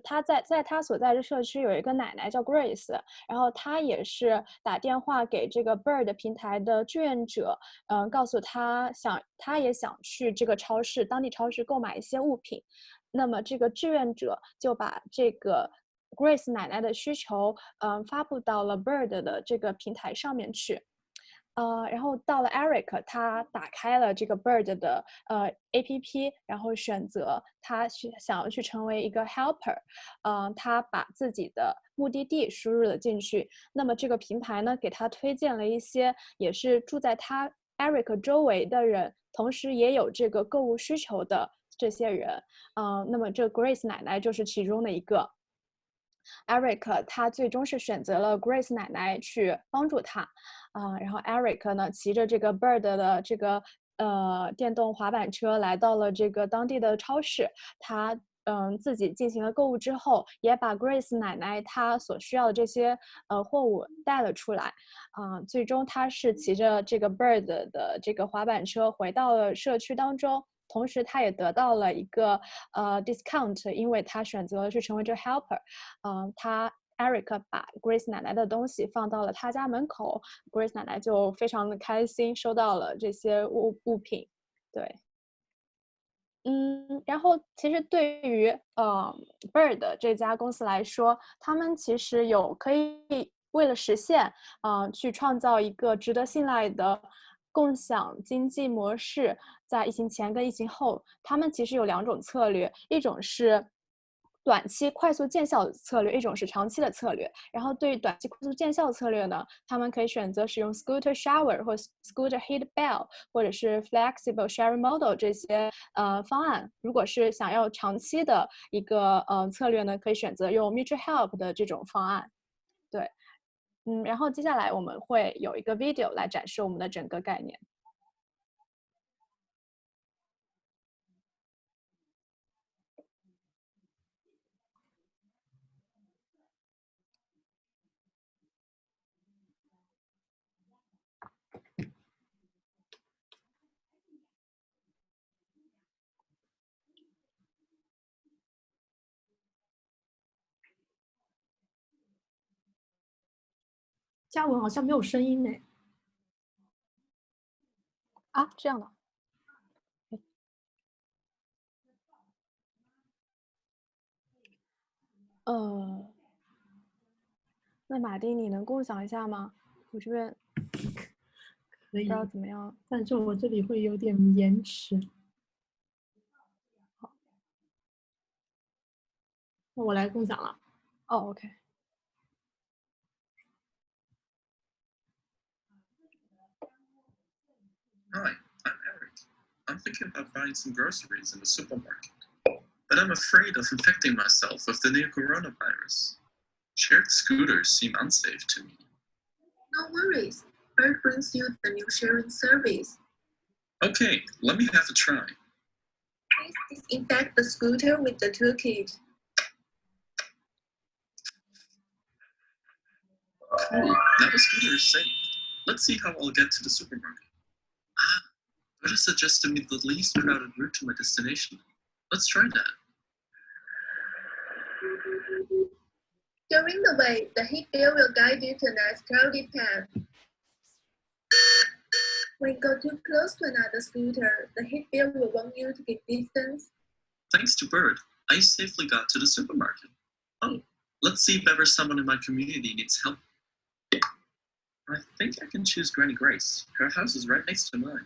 他在他所在的社区有一个奶奶叫 Grace， 然后他也是打电话给这个 Bird 平台的志愿者，告诉他他也想去这个当地超市购买一些物品。那么这个志愿者就把这个 Grace 奶奶的需求，发布到了 Bird 的这个平台上面去。然后到了 Eric， 他打开了这个 Bird 的APP， 然后选择他想要去成为一个 helper， 他把自己的目的地输入了进去。那么这个平台呢，给他推荐了一些也是住在他 Eric 周围的人，同时也有这个购物需求的这些人。那么这 Grace 奶奶就是其中的一个。Eric 他最终是选择了 Grace 奶奶去帮助他，然后 Eric 呢骑着这个 Bird 的这个电动滑板车来到了这个当地的超市，他自己进行了购物之后，也把 Grace 奶奶她所需要的这些货物带了出来，最终他是骑着这个 Bird 的这个滑板车回到了社区当中。同时，他也得到了一个discount， 因为他选择了去成为这 helper。Eric 把 Grace 奶奶的东西放到了他家门口 ，Grace 奶奶就非常的开心，收到了这些物品。对，然后其实对于Bird 这家公司来说，他们其实可以为了实现去创造一个值得信赖的共享经济模式，在疫情前跟疫情后，他们其实有2种策略，一种是短期快速见效的策略，一种是长期的策略。然后对于短期快速见效策略呢，他们可以选择使用 scooter shower 或 scooter heat bell 或者是 flexible sharing model 这些方案。如果是想要长期的一个策略呢，可以选择用 mutual help 的这种方案。对。然后接下来我们会有一个 video 来展示我们的整个概念。嘉文好像没有声音呢。啊，这样的。那马丁，你能共享一下吗？我这边可以，不知道怎么样，但是我这里会有点延迟。好，那我来共享了。哦 ，OK。Hi, I'm Eric. I'm thinking about buying some groceries in the supermarket, but I'm afraid of infecting myself with the new coronavirus. Shared scooters seem unsafe to me. No worries. Bird brings you the new sharing service. Okay, let me have a try. Please disinfect the scooter with the toolkit. Cool, now the scooter is safe. Let's see how I'll get to the supermarket. Buddha suggested me the least crowded route to my destination. Let's try that. During the way, the heat bill will guide you to a nice crowded path. When you go too close to another scooter, the heat bill will warn you to keep distance. Thanks to Bird, I safely got to the supermarket. Oh, let's see if ever someone in my community needs help. I think I can choose Granny Grace. Her house is right next to mine.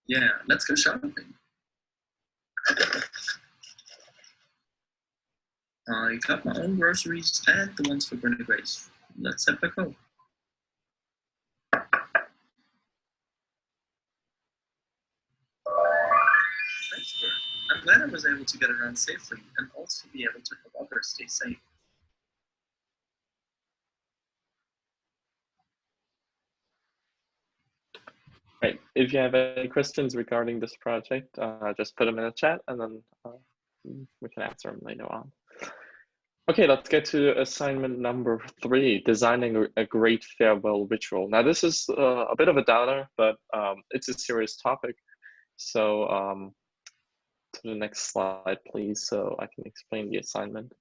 Yeah, let's go shopping. I got my own groceries and the ones for Granny Grace. Let's head back home. Thanks, Bird. I'm glad I was able to get around safely and also be able to help others stay safe. Right. If you have any questions regarding this project, just put them in the chat and then we can answer them later on. Okay, let's get to assignment number 3, designing a great farewell ritual. Now, this is a bit of a downer, but it's a serious topic. So to the next slide, please, so I can explain the assignment.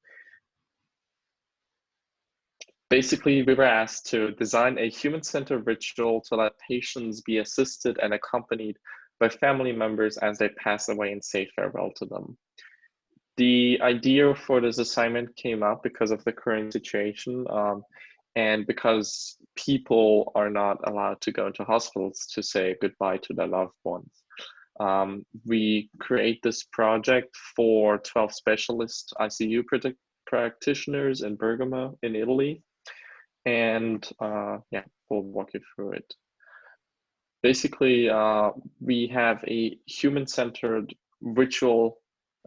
Basically, we were asked to design a human-centered ritual to let patients be assisted and accompanied by family members as they pass away and say farewell to them. The idea for this assignment came up because of the current situation and because people are not allowed to go into hospitals to say goodbye to their loved ones. We create this project for 12 specialist ICU practitioners in Bergamo in Italy. And yeah, we'll walk you through it. Basically, we have a human-centered ritual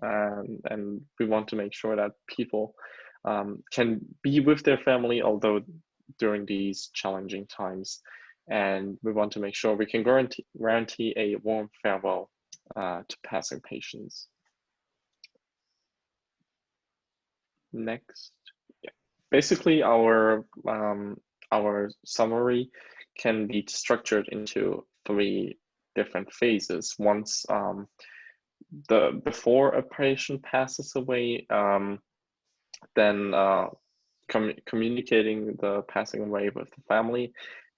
and we want to make sure that people can be with their family, although during these challenging times. And we want to make sure we can guarantee a warm farewell to passing patients. Next. Yeah. Basically, our summary can be structured into 3 different phases. Once before a patient passes away, then communicating the passing away with the family,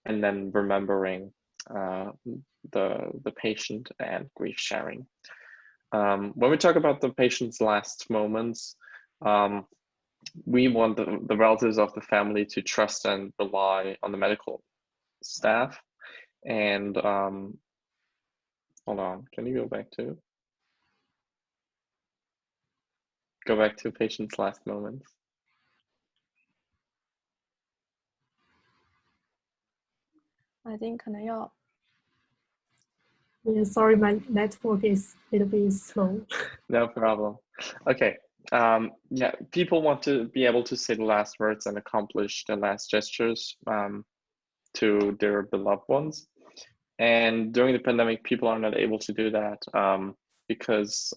and then remembering the patient and grief sharing. When we talk about the patient's last moments, we want the relatives of the family to trust and rely on the medical staff. And hold on, can you go back to patient's last moments? I think 可能要 Yeah, sorry, my network is a little bit slow. No problem. Okay. Yeah, people want to be able to say the last words and accomplish the last gestures to their beloved ones. And during the pandemic, people are not able to do that because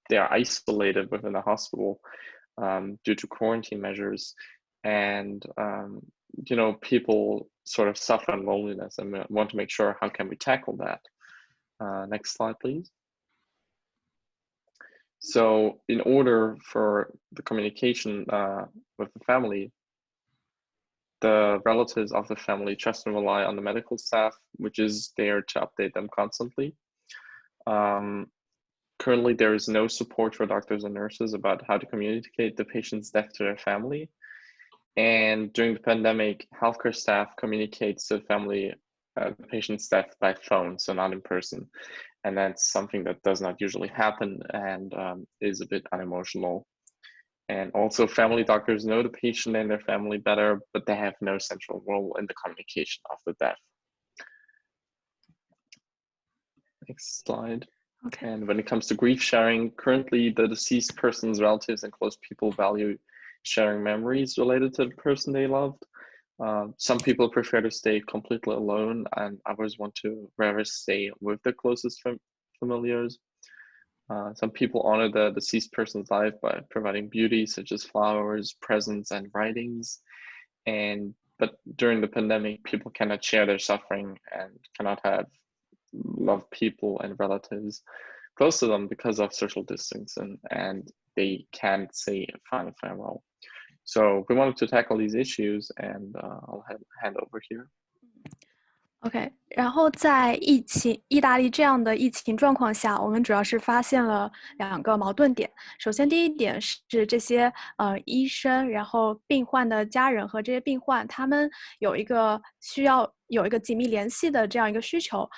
they are isolated within a hospital due to quarantine measures. And, you know, people sort of suffer in loneliness, and we want to make sure how can we tackle that. Next slide, please. So in order for the communication with the family, the relatives of the family trust and rely on the medical staff, which is there to update them constantly. Currently, there is no support for doctors and nurses about how to communicate the patient's death to their family. And during the pandemic, healthcare staff communicates to the family the patient's death by phone, so not in person. And that's something that does not usually happen and is a bit unemotional. And also, family doctors know the patient and their family better, but they have no central role in the communication of the death. Next slide. Okay. And when it comes to grief sharing, currently the deceased person's relatives and close people value sharing memories related to the person they loved. Some people prefer to stay completely alone, and others want to rather stay with their closest familiars. Some people honor the deceased person's life by providing beauty, such as flowers, presents, and writings. But during the pandemic, people cannot share their suffering and cannot have loved people and relatives close to them because of social distancing, and they can't say a final farewell. So we wanted to tackle these issues, and I'll hand over here. OK， 然后在意大利这样的疫情状况下，我们主要是发现了2个矛盾点。首先，第一点是这些医生，然后病患的家人和这些病患，他们有一个需要有一个紧密联系的这样一个需求。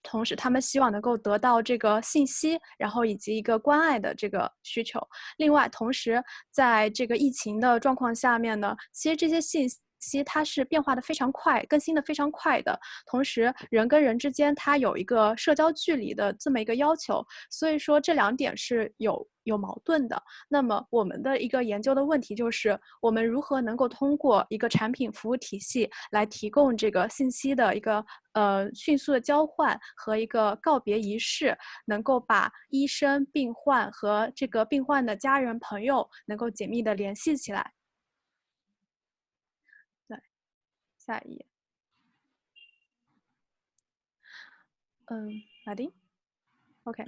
同时，他们希望能够得到这个信息，然后以及一个关爱的这个需求。另外，同时在这个疫情的状况下面呢，其实这些信息息它是变化的非常快，更新的非常快的，同时人跟人之间它有一个社交距离的这么一个要求，所以说这2点是有矛盾的。那么我们的一个研究的问题就是，我们如何能够通过一个产品服务体系来提供这个信息的一个迅速的交换和一个告别仪式，能够把医生、病患和这个病患的家人朋友能够紧密的联系起来。对，下一页。马丁 ，OK。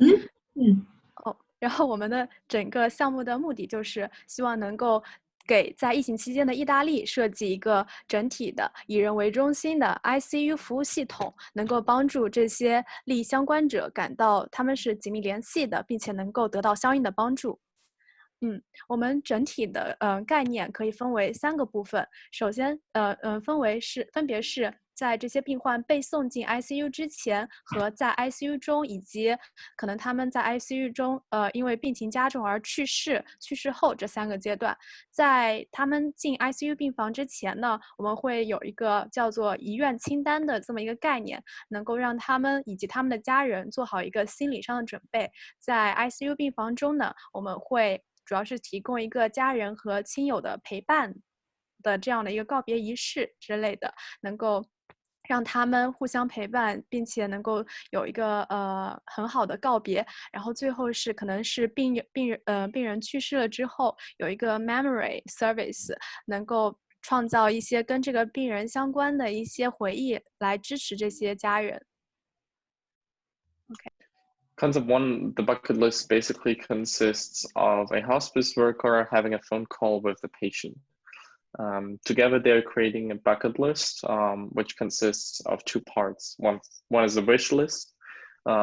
然后我们的整个项目的目的就是希望能够给在疫情期间的意大利设计一个整体的以人为中心的 ICU 服务系统，能够帮助这些利益相关者感到他们是紧密联系的，并且能够得到相应的帮助。我们整体的概念可以分为3个部分。首先，分别是在这些病患被送进 ICU 之前和在 ICU 中，以及可能他们在 ICU 中因为病情加重而去世后这3个阶段。在他们进 ICU 病房之前呢，我们会有一个叫做遗愿清单的这么一个概念，能够让他们以及他们的家人做好一个心理上的准备。在 ICU 病房中呢，我们会主要是提供一个家人和亲友的陪伴的这样的一个告别仪式之类的，能够让他们互相陪伴，并且能够有一个很好的告别。然后最后是可能是病人去世了之后，有一个 memory service， 能够创造一些跟这个病人相关的一些回忆，来支持这些家人。Concept 1, the bucket list basically consists of a hospice worker having a phone call with the patient. Together, they're creating a bucket list, which consists of 2 parts. One is a wish list,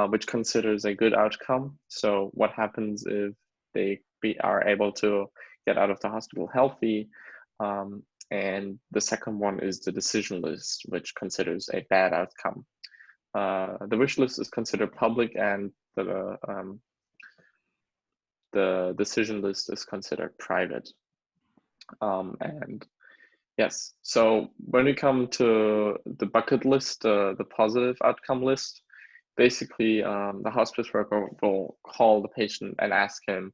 which considers a good outcome. So what happens if they are able to get out of the hospital healthy? And the second one is the decision list, which considers a bad outcome. The wish list is considered public, and the decision list is considered private. And yes, so when we come to the bucket list, the positive outcome list, basically the hospice worker will call the patient and ask him,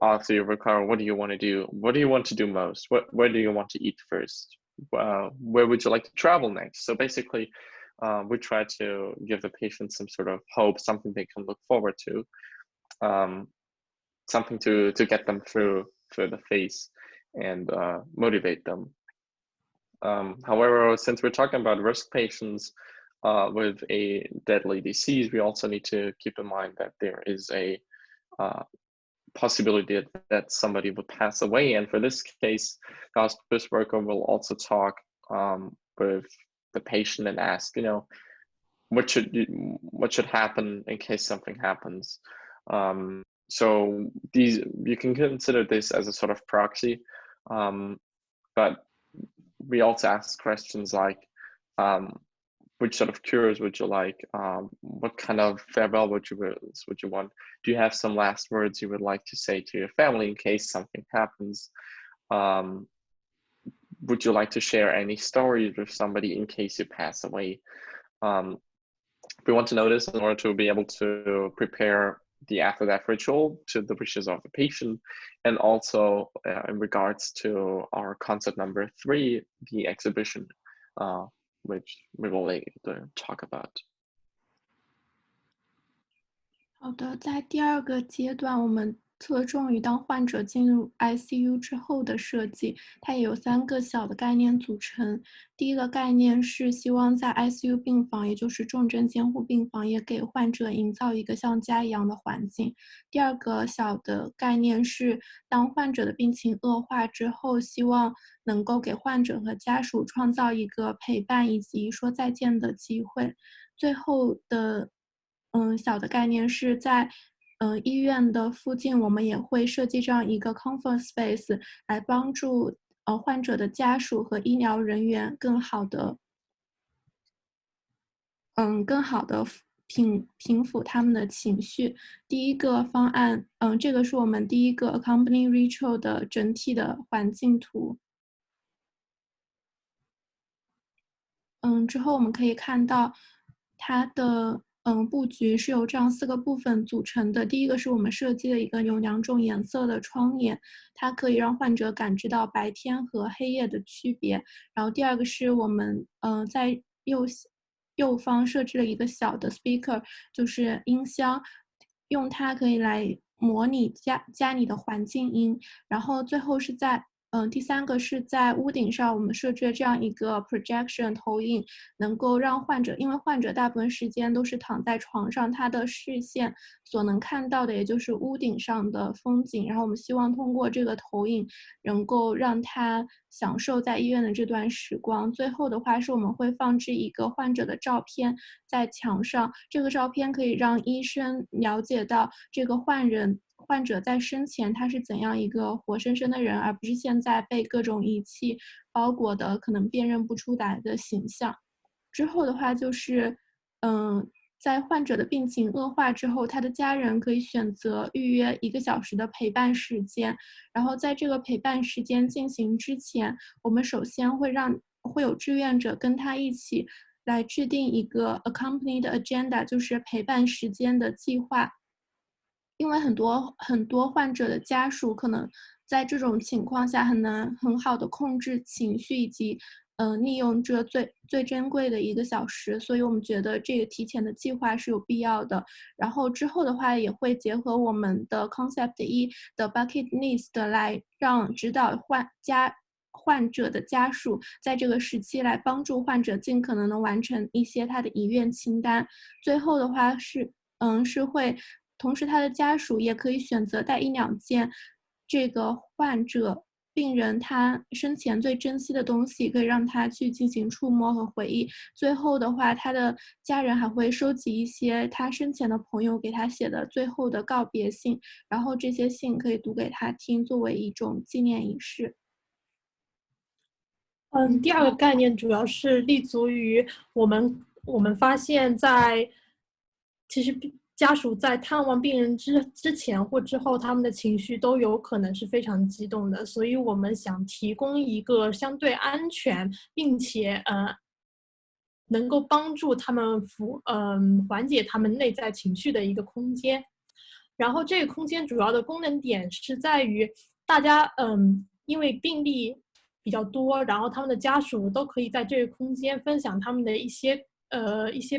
after you recover, what do you want to do? What do you want to do most? Where do you want to eat first? Where would you like to travel next? So basically, we try to give the patient some sort of hope, something they can look forward to, something to get them through the phase and motivate them. However, since we're talking about risk patients with a deadly disease, we also need to keep in mind that there is a possibility that somebody would pass away. And for this case, the hospice worker will also talk with the patient and ask, what should happen in case something happens. So you can consider this as a sort of proxy, but we also ask questions like, which sort of cures would you like? What kind of farewell would you want? Do you have some last words you would like to say to your family in case something happens? Would you like to share any stories with somebody in case you pass away? We want to know this in order to be able to prepare the after-death ritual to the wishes of the patient, and also in regards to our concept number 3, the exhibition, which we will later talk about. 好的，在第2个阶段，我们侧重于当患者进入 ICU 之后的设计，它也有3个小的概念组成。第一个概念是希望在 ICU 病房，也就是重症监护病房，也给患者营造一个像家一样的环境。第2个小的概念是，当患者的病情恶化之后，希望能够给患者和家属创造一个陪伴以及说再见的机会。最后的小的概念是在医院的附近，我们也会设计这样一个 comfort space 来帮助患者的家属和医疗人员更好的平抚他们的情绪。第一个方案，这个是我们第一个 accompanying ritual 的整体的环境图。之后我们可以看到它的布局是由这样4个部分组成的。第一个是我们设计了一个有2种颜色的窗帘，它可以让患者感知到白天和黑夜的区别。然后第二个是我们在右方设置了一个小的 speaker， 就是音箱，用它可以来模拟加你的环境音。然后最后是第3个是在屋顶上，我们设置了这样一个 projection 投影，能够让患者，因为患者大部分时间都是躺在床上，他的视线所能看到的也就是屋顶上的风景。然后我们希望通过这个投影，能够让他享受在医院的这段时光。最后的话是我们会放置一个患者的照片在墙上，这个照片可以让医生了解到这个患者在生前他是怎样一个活生生的人，而不是现在被各种仪器包裹的可能辨认不出来的形象。之后的话就是，在患者的病情恶化之后，他的家人可以选择预约1个小时的陪伴时间。然后在这个陪伴时间进行之前，我们首先会有志愿者跟他一起来制定一个 accompanied agenda， 就是陪伴时间的计划。因为很多患者的家属可能在这种情况下很难很好的控制情绪，以及利用这最珍贵的1个小时，所以我们觉得这个提前的计划是有必要的。然后之后的话也会结合我们的 concept 1的 bucket list 来让指导患者的家属在这个时期来帮助患者尽可能的完成一些他的遗愿清单。最后的话是会同时他的家属也可以选择带1、2件这个病人他生前最珍惜的东西，可以让他去进行触摸和回忆。最后的话，他的家人还会收集一些他生前的朋友给他写的最后的告别信，然后这些信可以读给他听，作为一种纪念仪式。第2个概念主要是立足于我们发现其实家属在探望病人之前或之后，他们的情绪都有可能是非常激动的，所以我们想提供一个相对安全，并且能够帮助他们缓解他们内在情绪的一个空间。然后这个空间主要的功能点是在于大家因为病例比较多，然后他们的家属都可以在这个空间分享他们的一些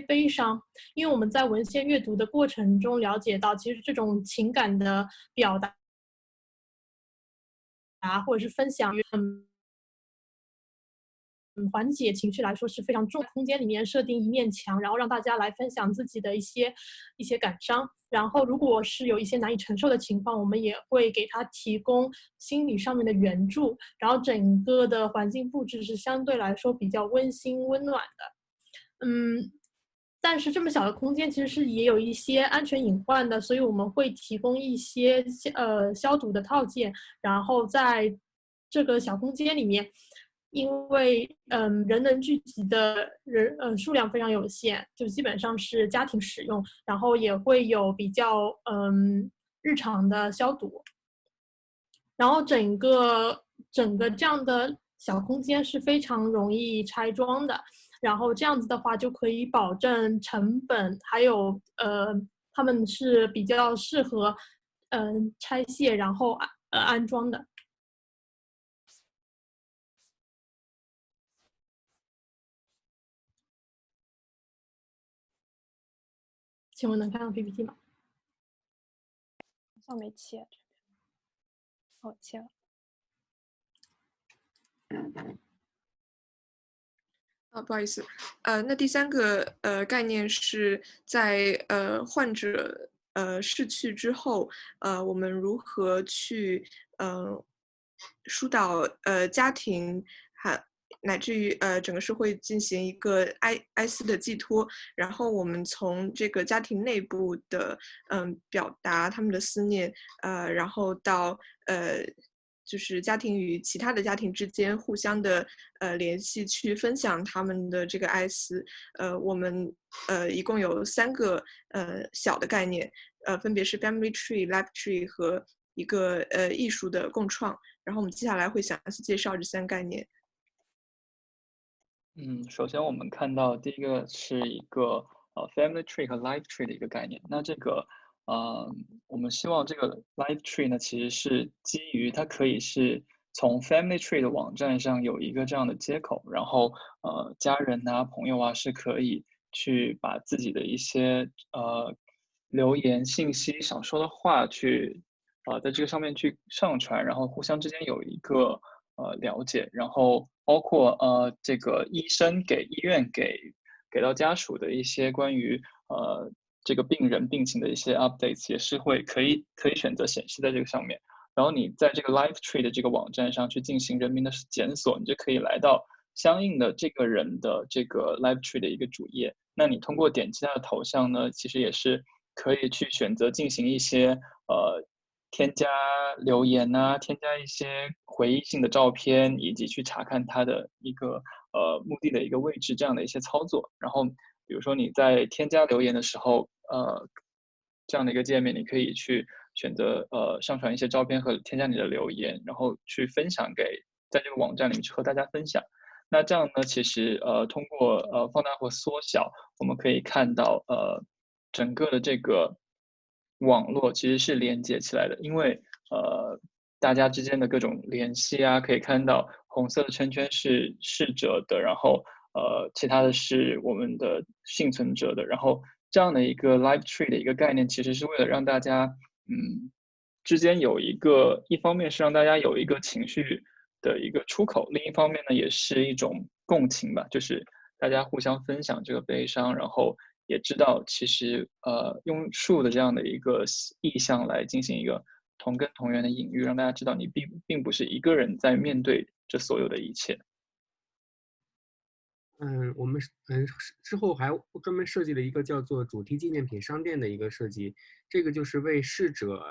悲伤。因为我们在文献阅读的过程中了解到，其实这种情感的表达或者是分享缓解情绪来说是非常重要的。空间里面设定一面墙，然后让大家来分享自己的一些感伤。然后如果是有一些难以承受的情况，我们也会给他提供心理上面的援助。然后整个的环境布置是相对来说比较温馨温暖的。但是这么小的空间其实也有一些安全隐患的，所以我们会提供一些消毒的套件。然后在这个小空间里面，因为人能聚集的数量非常有限，就基本上是家庭使用，然后也会有比较日常的消毒。然后整个这样的小空间是非常容易拆装的，然后这样子的话就可以保证成本，还有他们是比较适合拆卸然后安装的。请问能看到 PPT 吗？好像没切。哦，切了。不好意思，那第3个概念是在患者逝去之后，我们如何去疏导家庭乃至于整个社会进行一个哀思的寄托，然后我们从这个家庭内部的表达他们的思念，然后到就是家庭与其他的家庭之间互相的联系，去分享他们的这个哀思。我们一共有3个小的概念，分别是 family tree、life tree 和一个艺术的共创。然后我们接下来会详细介绍这3个概念。首先我们看到第一个是一个family tree 和 life tree 的一个概念。那这个我们希望这个 life tree 呢，其实是基于它可以是从 family tree 的网站上有一个这样的接口，然后家人啊、朋友啊是可以去把自己的一些留言、信息、想说的话去在这个上面去上传，然后互相之间有一个了解，然后包括这个医生给医院给到家属的一些关于这个病人病情的一些 updates 也是可以选择显示在这个上面。然后你在这个 Live Tree 的这个网站上去进行人名的检索，你就可以来到相应的这个人的这个 Live Tree 的一个主页。那你通过点击他的头像呢，其实也是可以去选择进行一些添加留言呐、添加一些回忆性的照片，以及去查看他的一个目的的一个位置这样的一些操作。然后比如说你在添加留言的时候，这样的一个界面，你可以去选择上传一些照片和添加你的留言，然后去分享给在这个网站里面去和大家分享。那这样呢，其实通过放大或缩小，我们可以看到整个的这个网络其实是连接起来的，因为大家之间的各种联系啊，可以看到红色的圈圈是逝者的，然后其他的是我们的幸存者的，然后这样的一个 live tree 的一个概念，其实是为了让大家之间有一方面是让大家有一个情绪的一个出口，另一方面呢也是一种共情吧，就是大家互相分享这个悲伤，然后也知道其实用树的这样的一个意象来进行一个同根同源的隐喻，让大家知道你并不是一个人在面对这所有的一切。我们之后还专门设计了一个叫做主题纪念品商店的一个设计，这个就是为逝者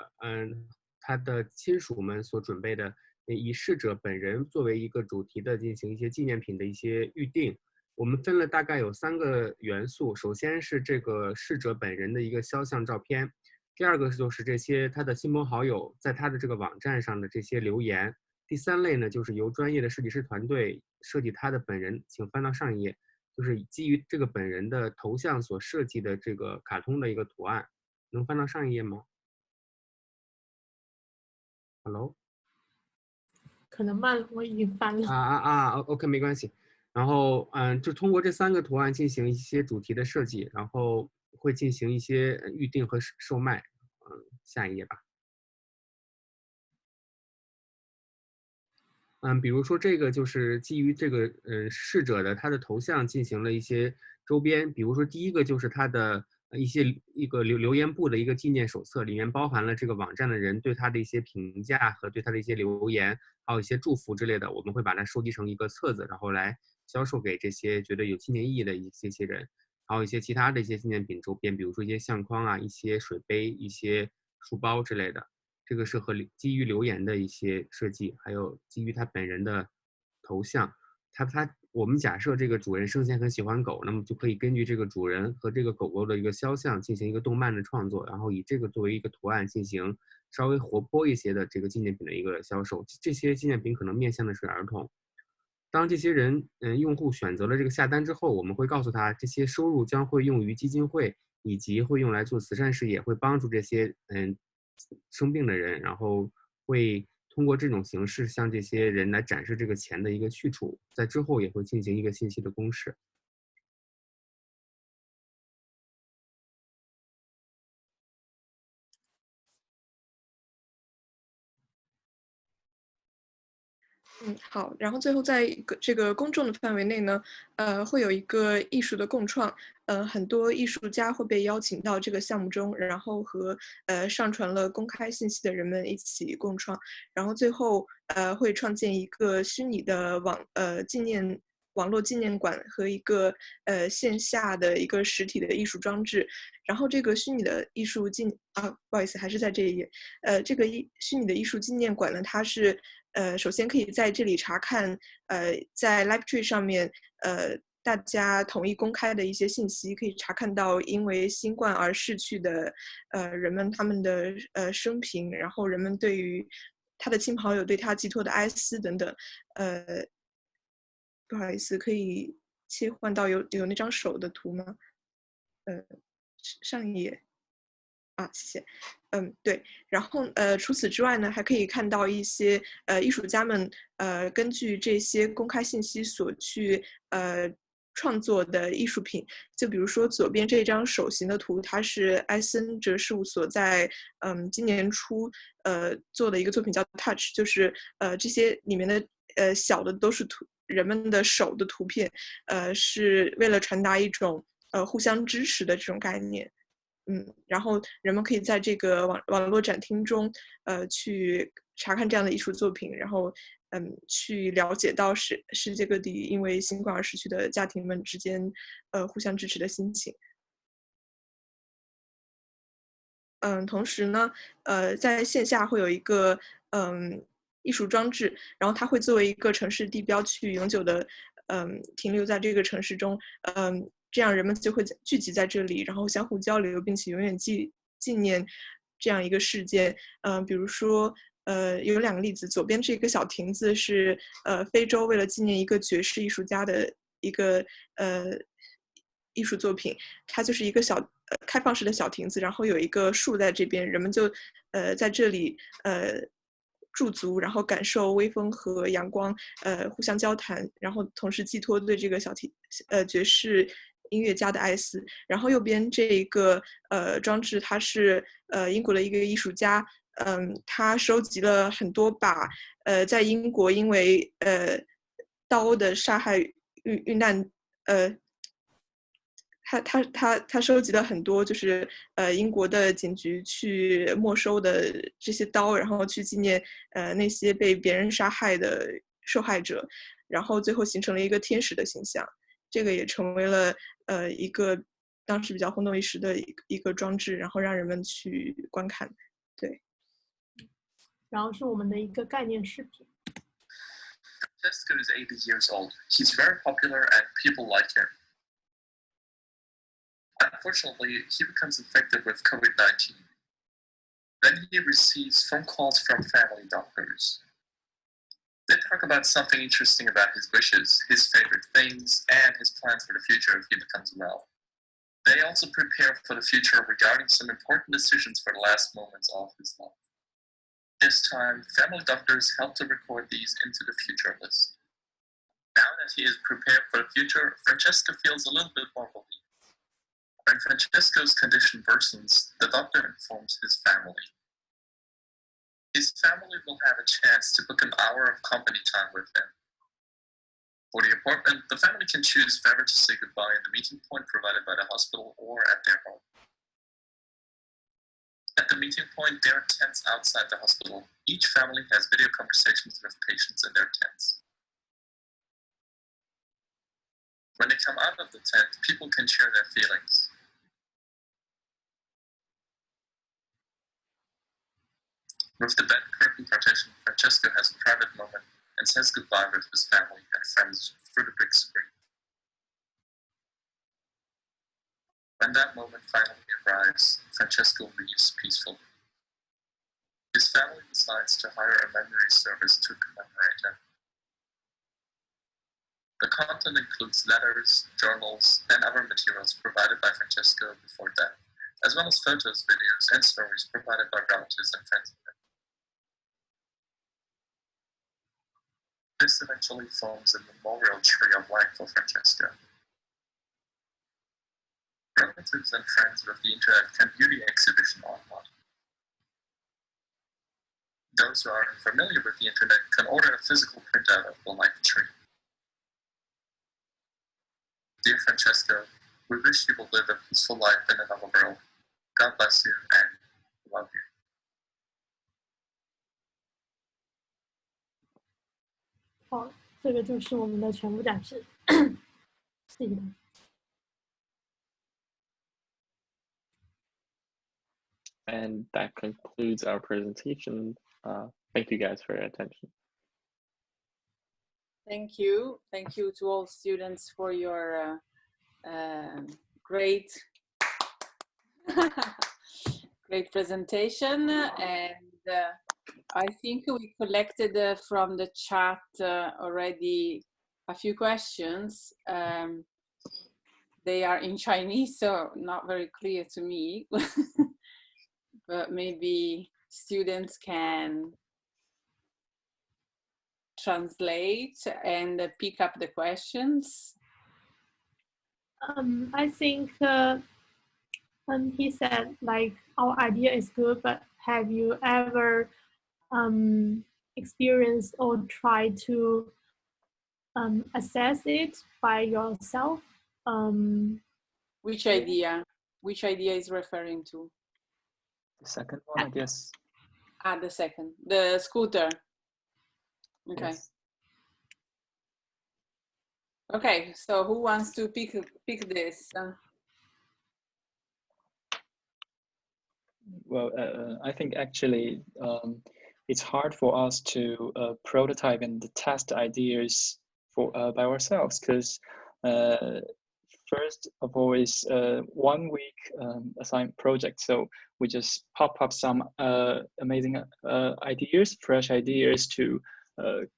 他的亲属们所准备的，以逝者本人作为一个主题的进行一些纪念品的一些预定。我们分了大概有3个元素，首先是这个逝者本人的一个肖像照片，第二个就是这些他的亲朋好友在他的这个网站上的这些留言。第3类呢，就是由专业的设计师团队设计他的本人，请翻到上一页，就是基于这个本人的头像所设计的这个卡通的一个图案，能翻到上一页吗 ？Hello， 可能慢了，我已经翻了。OK， 没关系。然后就通过这3个图案进行一些主题的设计，然后会进行一些预定和售卖。下一页吧。比如说这个就是基于这个逝者的他的头像进行了一些周边，比如说第一个就是他的一个留言簿的一个纪念手册，里面包含了这个网站的人对他的一些评价和对他的一些留言，还有一些祝福之类的，我们会把它收集成一个册子，然后来销售给这些觉得有纪念意义的一些人，还有一些其他的一些纪念品周边，比如说一些相框啊、一些水杯、一些书包之类的。这个是和基于留言的一些设计，还有基于他本人的头像。我们假设这个主人生前很喜欢狗，那么就可以根据这个主人和这个狗狗的一个肖像进行一个动漫的创作，然后以这个作为一个图案进行稍微活泼一些的这个纪念品的一个销售。这些纪念品可能面向的是儿童。当这些人用户选择了这个下单之后，我们会告诉他，这些收入将会用于基金会，以及会用来做慈善事业，会帮助这些生病的人，然后会通过这种形式向这些人来展示这个钱的一个去处，在之后也会进行一个信息的公示。好，然后最后在这个公众的范围内呢，会有一个艺术的共创，很多艺术家会被邀请到这个项目中，然后和上传了公开信息的人们一起共创，然后最后会创建一个虚拟的网络纪念馆和一个线下的一个实体的艺术装置，然后这个虚拟的艺术不好意思，还是在这一页，这个虚拟的艺术纪念馆呢，它是首先可以在这里查看在 Livetree 上面大家统一公开的一些信息，可以查看到因为新冠而逝去的人们他们的生平，然后人们对于他的亲朋好友对他寄托的哀思等等，不好意思，可以切换到有那张手的图吗？上一页啊，谢谢。对，然后除此之外呢，还可以看到一些艺术家们根据这些公开信息所去创作的艺术品。就比如说左边这张手型的图，它是埃森哲事务所在今年初做的一个作品叫 Touch， 就是这些里面的小的都是人们的手的图片，是为了传达一种互相支持的这种概念。然后人们可以在这个网络展厅中，去查看这样的艺术作品，然后去了解到世界各地因为新冠而逝去的家庭们之间，互相支持的心情。同时呢，在线下会有一个艺术装置，然后它会作为一个城市地标去永久的停留在这个城市中，这样人们就会聚集在这里，然后相互交流，并且永远纪念这样一个事件。比如说，有2个例子，左边这个小亭子是非洲为了纪念一个爵士艺术家的一个艺术作品，它就是一个开放式的小亭子，然后有一个树在这边，人们就在这里驻足，然后感受微风和阳光，互相交谈，然后同时寄托对这个爵士音乐家的爱思。然后右边这一个装置，它是英国的一个艺术家，他收集了很多把在英国因为刀的杀害遇难他收集了很多，就是英国的警局去没收的这些刀，然后去纪念那些被别人杀害的受害者，然后最后形成了一个天使的形象。这个也成为了一个当时比较轰动一时的一个装置，然后让人们去观看。对。然后是我们的一个概念视频。Francesco is 80 years old. He's very popular and people like him. Unfortunately, he becomes infected with COVID-19. Then he receives phone calls from family doctors. They talk about something interesting about his wishes, his favorite things, and his plans for the future if he becomes well. They also prepare for the future regarding some important decisions for the last moments of his life. This time, family doctors help to record these into the future list. Now that he is prepared for the future, Francesco feels a little bit more relieved. When Francesco's condition worsens, the doctor informs his family. His family will have a chance to book an hour of company time with him. For the appointment, the family can choose whether to say goodbye at the meeting point provided by the hospital or at their home. At the meeting point, there are tents outside the hospital. Each family has video conversations with patients in their tents. When they come out of the tent, people can share their feelings. With the bed curtain partition, Francesco has a private moment and says goodbye with his family and friends through the big screen. When that moment finally arrives, Francesco leaves peacefully. His family decides to hire a memory service to commemorate him. The content includes letters, journals, and other materials provided by Francesco before death, as well as photos, videos, and stories provided by relatives and friends of him. This eventually forms a memorial tree of life for Francesco. Relatives and friends with the internet can view the exhibition online. Those who are unfamiliar with the internet can order a physical printout of the life tree. Dear Francesco, we wish you will live a peaceful life in another world. God bless you and love you. 好，这个就是我们的全部展示。谢谢大家。And that concludes our presentation. Thank you guys for your attention. Thank you. Thank you to all students for your great great presentation. And I think we collected from the chat already a few questions. They are in Chinese, so not very clear to me, but maybe students can translate and pick up the questions. I think he said, like, our idea is good, but have you ever experienced or tried to assess it by yourself? Which idea? Which idea is referring to? The second one, I guess. Ah, the second, the scooter. Okay. Yes. Okay, so who wants to pick this? Well, I think actually it's hard for us to prototype and test ideas for by ourselves, because first of all is 1 week assigned project, so we just pop up some amazing ideas, fresh ideas to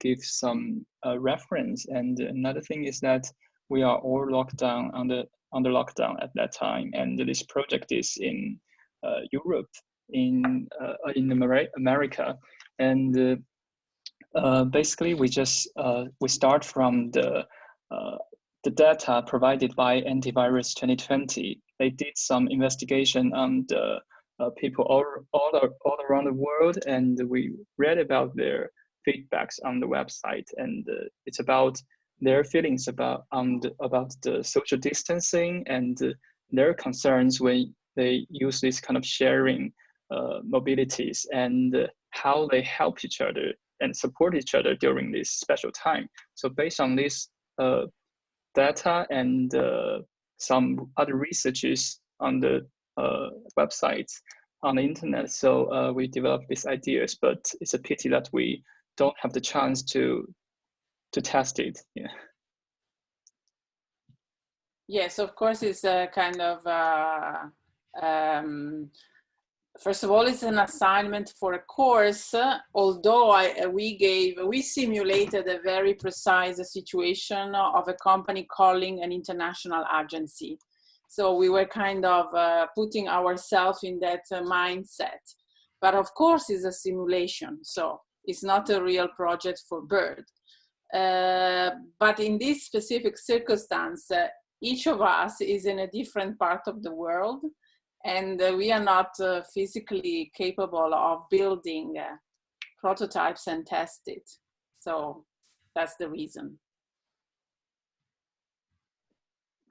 give some reference. And another thing is that we are all locked down under lockdown at that time, and this project is in Europe, in America, and basically we just we start from the data provided by Antivirus 2020. They did some investigation on the people all around the world, and we read about their feedbacks on the website, and it's about their feelings about the social distancing and their concerns when they use this kind of sharing mobilities, and how they help each other and support each other during this special time. So based on this data and some other researches on the websites on the internet, so we developed these ideas, but it's a pity that we don't have the chance to test it. Yeah. Yes, of course, it's a kind of first of all, it's an assignment for a course, although we simulated a very precise situation of a company calling an international agency. So we were kind of putting ourselves in that mindset. But of course, it's a simulation, so it's not a real project for Bird. But in this specific circumstance, each of us is in a different part of the world, and we are not physically capable of building prototypes and test it. So that's the reason.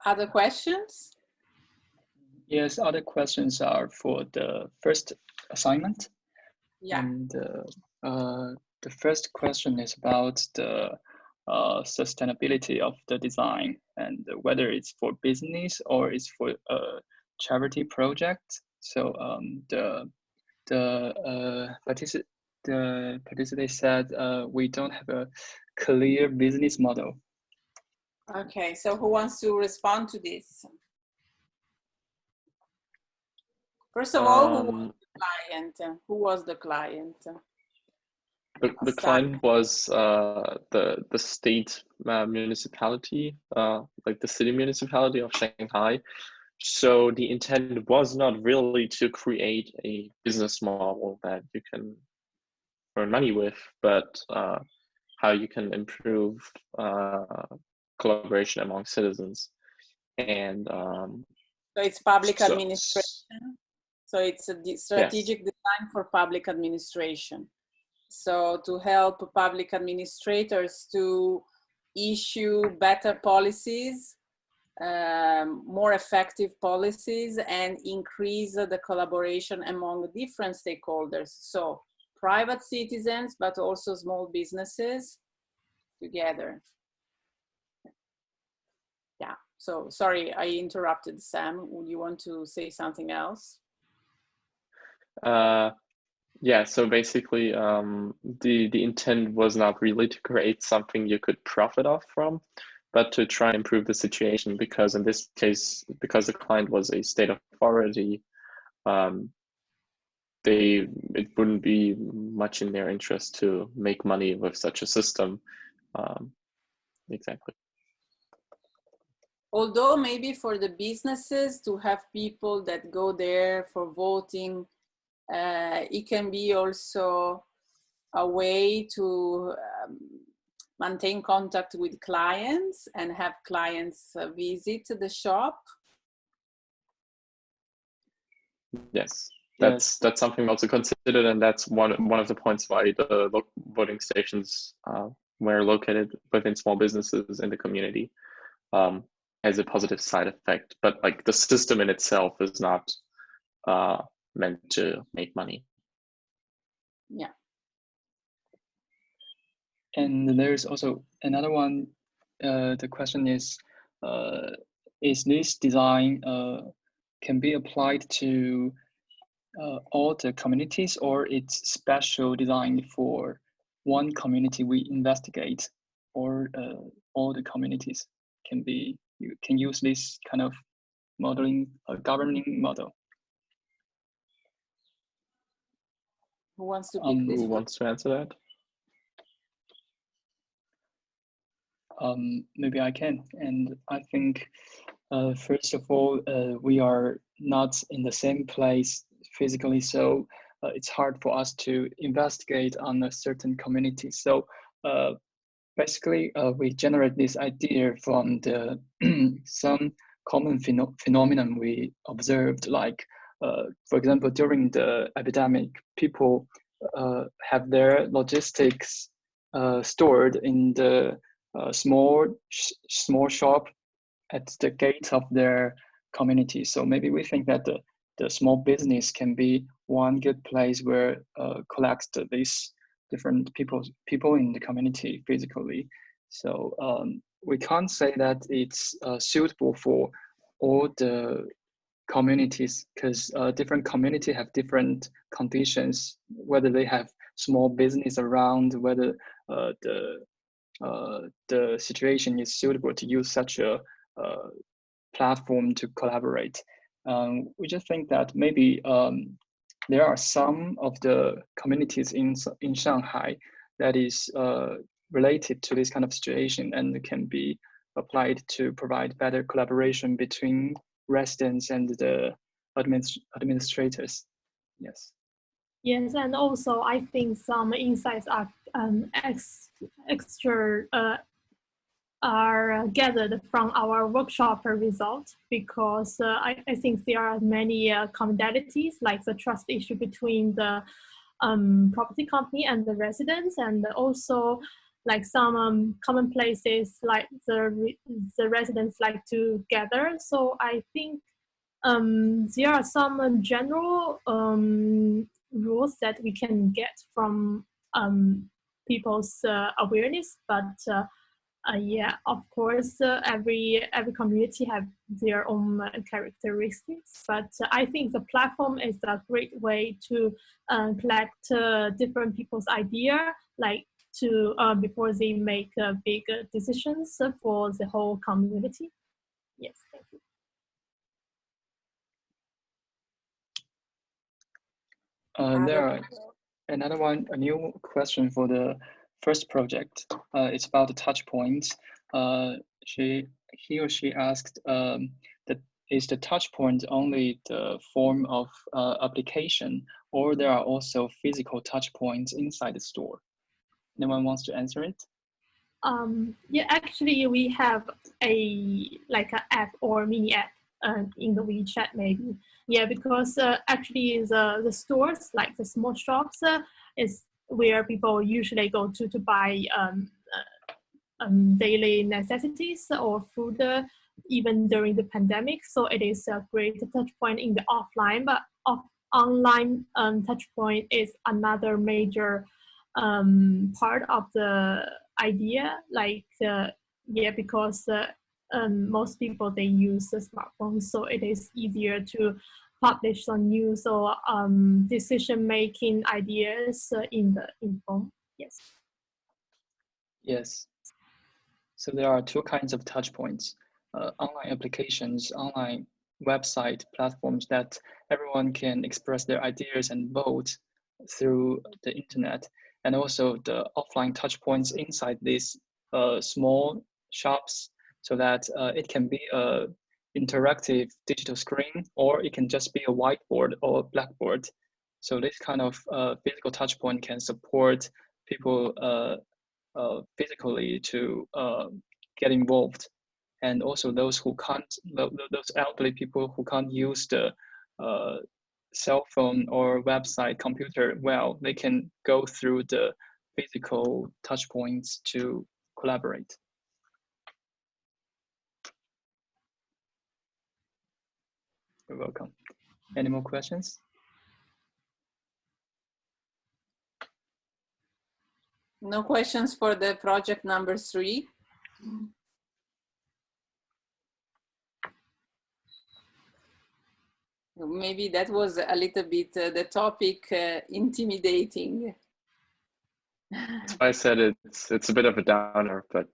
Other questions? Yes, other questions are for the first assignment. Yeah. And the first question is about the sustainability of the design, and whether it's for business or it's for a charity project. So the participant said we don't have a clear business model. Okay, so who wants to respond to this? First of all, who was the client? Who was the client? The client was the state municipality, like the city municipality of Shanghai. So the intent was not really to create a business model that you can earn money with, but how you can improve collaboration among citizens. And so it's public administration. So it's a strategic design for public administration. So to help public administrators to issue better policies, more effective policies, and increase the collaboration among different stakeholders. So private citizens, but also small businesses together. Yeah, so sorry, I interrupted, Sam. Would you want to say something else? Yeah, so basically the intent was not really to create something you could profit off from, but to try and improve the situation, because in this case, because the client was a state authority, it wouldn't be much in their interest to make money with such a system. exactly. Although maybe for the businesses to have people that go there for voting, it can be also a way to maintain contact with clients and have clients visit the shop. Yes, that's something we also considered, and that's one of the points why the voting stations were located within small businesses in the community, as a positive side effect. But like the system in itself is not meant to make money. Yeah. And there's also another one. The question is this design can be applied to all the communities, or it's special designed for one community we investigate, or all the communities can be, you can use this kind of modeling, governing model? Who wants to pick this? Who wants to answer that? Maybe I can. And I think, first of all, we are not in the same place physically, so it's hard for us to investigate on a certain community. So basically, we generate this idea from the some common phenomenon we observed, like, for example, during the epidemic, people have their logistics stored in the small shop at the gate of their community. So maybe we think that the small business can be one good place where collects these different people in the community physically. So we can't say that it's suitable for all the communities, because different community have different conditions, whether they have small business around, whether the situation is suitable to use such a platform to collaborate. We just think that maybe there are some of the communities in Shanghai that is related to this kind of situation and can be applied to provide better collaboration between residents and the administrators. Yes. Yes, and also I think some insights are are gathered from our workshop result, because I think there are many commonalities, like the trust issue between the property company and the residents, and also like some common places like the residents like to gather. So I think there are some general rules that we can get from people's awareness, but yeah, of course, every community have their own characteristics. But I think the platform is a great way to collect different people's idea, like to before they make big decisions for the whole community. Yes, thank you. There are another one, a new question for the first project. It's about the touch points. He or she asked that is the touch point only the form of application, or there are also physical touch points inside the store? Anyone wants to answer it? Yeah, actually, we have like an app or mini app in the WeChat maybe. Yeah, because actually the stores, like the small shops, is where people usually go to buy daily necessities or food, even during the pandemic. So it is a great touch point in the offline, but online touch point is another major part of the idea. Like yeah, because most people, they use the smartphone, so it is easier to publish some news or decision making ideas in the info. Yes. Yes. So there are two kinds of touch points: online applications, online website platforms that everyone can express their ideas and vote through the internet, and also the offline touch points inside these small shops so that it can be a interactive digital screen, or it can just be a whiteboard or a blackboard. So this kind of physical touch point can support people physically to get involved. And also those who can't, those elderly people who can't use the cell phone or website computer well, they can go through the physical touch points to collaborate. You're welcome. Any more questions? No questions for the project number 3? Maybe that was a little bit the topic intimidating. That's why I said it's a bit of a downer, but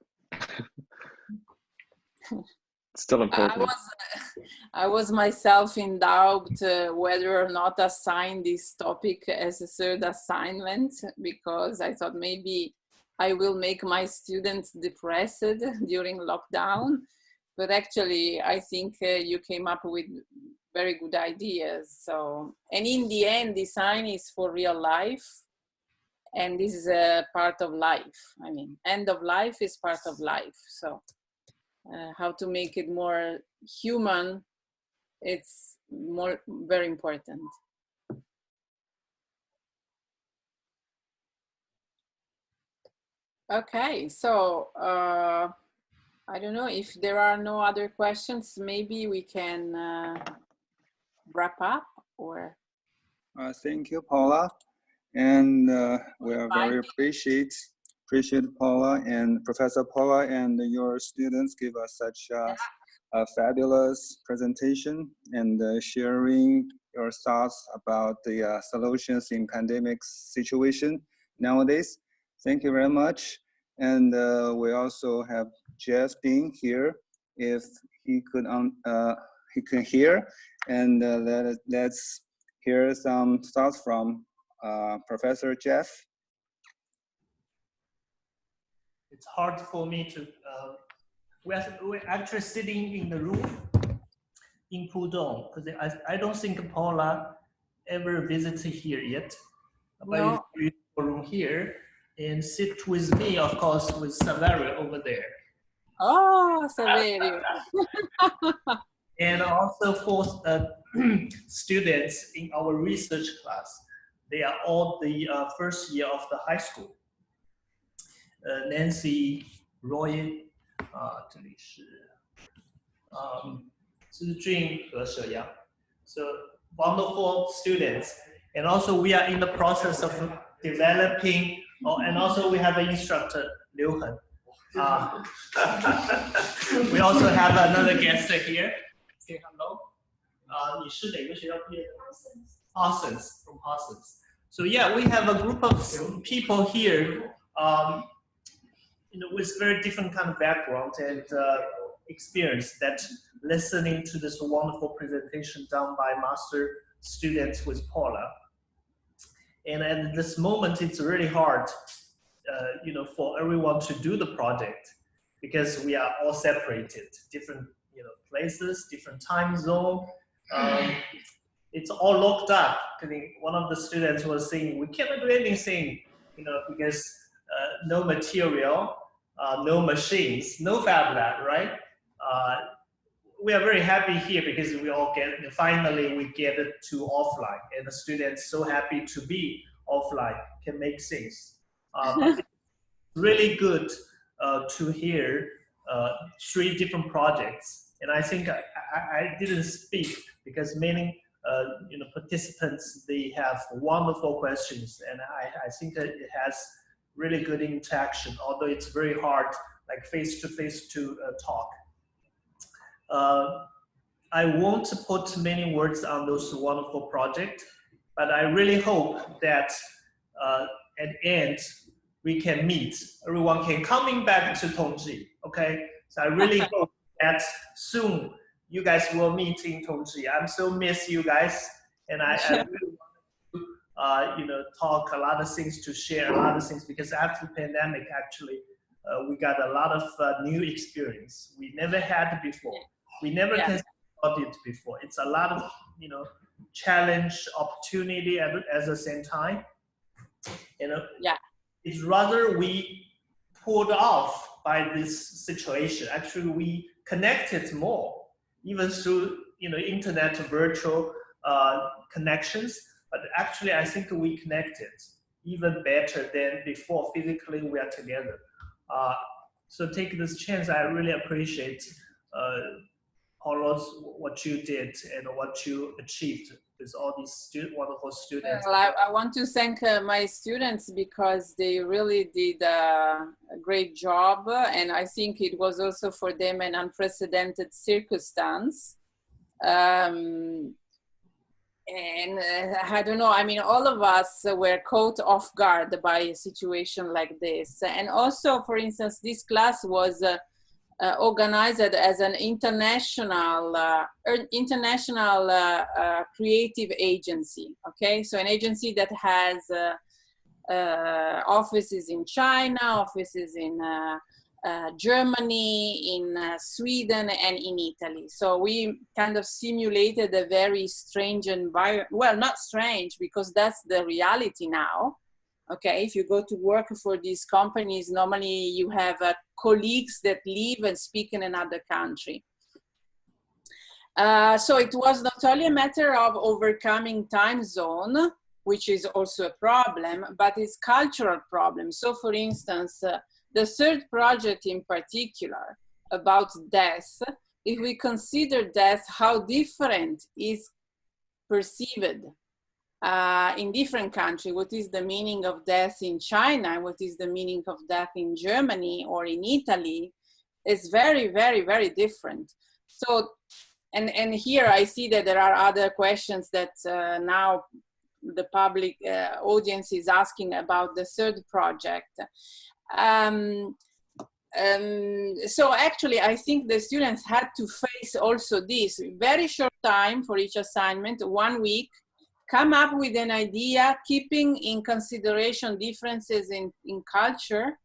still important. I was myself in doubt whether or not assign this topic as a third assignment, because I thought maybe I will make my students depressed during lockdown. But actually, I think you came up with very good ideas. So, and in the end, design is for real life. And this is a part of life. I mean, end of life is part of life. So how to make it more human, it's very important. Okay, so I don't know if there are no other questions, maybe we can wrap up or. Thank you, Paula. And we are very appreciate Paula and Professor Paula and your students give us such a fabulous presentation and sharing your thoughts about the solutions in pandemic situation nowadays. Thank you very much. And we also have Jeff Ding here, if he can hear, and let's hear some thoughts from Professor Jeff. It's hard for me to, we're actually sitting in the room in Pudong, because I don't think Paula ever visited here yet. No. But you room here and sit with me, of course, with Saverio over there. Oh, Saverio. And also for students in our research class, they are all the first year of the high school. Nancy, Roy, 这里是志俊和舍阳. So wonderful students. And also we are in the process of developing, and also we have an instructor, Liu Hen. We also have another guest here. Say hello. 你是哪个学校毕业的? Parsons, from Parsons. So yeah, we have a group of people here, with very different kind of background and experience that listening to this wonderful presentation done by master students with Paula. And at this moment, it's really hard, for everyone to do the project because we are all separated, different, places, different time zone. It's all locked up. I think one of the students was saying, we cannot do anything, because no material, no machines, no fab lab, right? We are very happy here because we all finally we get it to offline, and the students so happy to be offline, can make things. But it's really good to hear 3 different projects, and I think I didn't speak because many participants, they have wonderful questions, and I think that it has really good interaction, although it's very hard, like face-to-face to talk. I won't put many words on those wonderful projects, but I really hope that at the end we can meet. Everyone can coming back to Tongji, okay? So I really hope that soon you guys will meet in Tongji. I'm so miss you guys, and I really want to talk a lot of things, to share a lot of things, because after the pandemic, actually, we got a lot of new experience we never had before. We never considered it before. It's a lot of, you know, challenge, opportunity at the same time. You know, it's rather we pulled off by this situation. Actually, we connected more, even through, you know, internet virtual connections. But actually, I think we connected even better than before. Physically, we are together. So take this chance. I really appreciate Paula's what you did and what you achieved with all these wonderful students. Well, I want to thank my students because they really did a great job, and I think it was also for them an unprecedented circumstance. And I don't know, I mean, all of us were caught off guard by a situation like this. And also, for instance, this class was organized as an international creative agency, okay? So an agency that has offices in China, offices in Germany, in Sweden, and in Italy. So we kind of simulated a very strange environment. Well, not strange, because that's the reality now. Okay, if you go to work for these companies, normally you have colleagues that live and speak in another country. So it was not only a matter of overcoming time zone, which is also a problem, but it's cultural problem. So for instance, the third project in particular about death, if we consider death, how different is perceived in different countries. What is the meaning of death in China? What is the meaning of death in Germany or in Italy? It's very, very, very different. So, and here I see that there are other questions that now the public audience is asking about the third project. So actually, I think the students had to face also this very short time for each assignment, 1 week, come up with an idea, keeping in consideration differences in culture,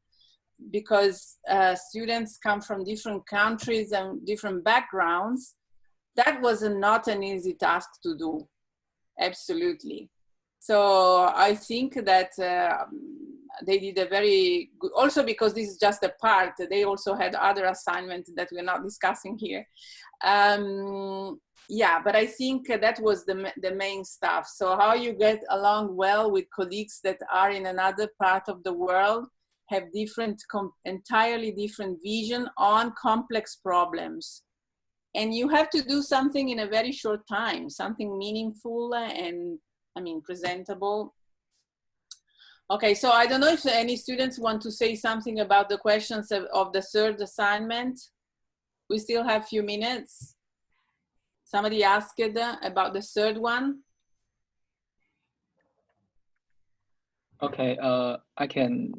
because students come from different countries and different backgrounds. That was not an easy task to do, absolutely. So I think that they did a very good, also because this is just a part, they also had other assignments that we're not discussing here. Yeah, but I think that was the main stuff. So how you get along well with colleagues that are in another part of the world, have different, entirely different vision on complex problems. And you have to do something in a very short time, something meaningful and, I mean, presentable. Okay, so I don't know if any students want to say something about the questions of the third assignment. We still have a few minutes. Somebody asked about the third one. Okay, I can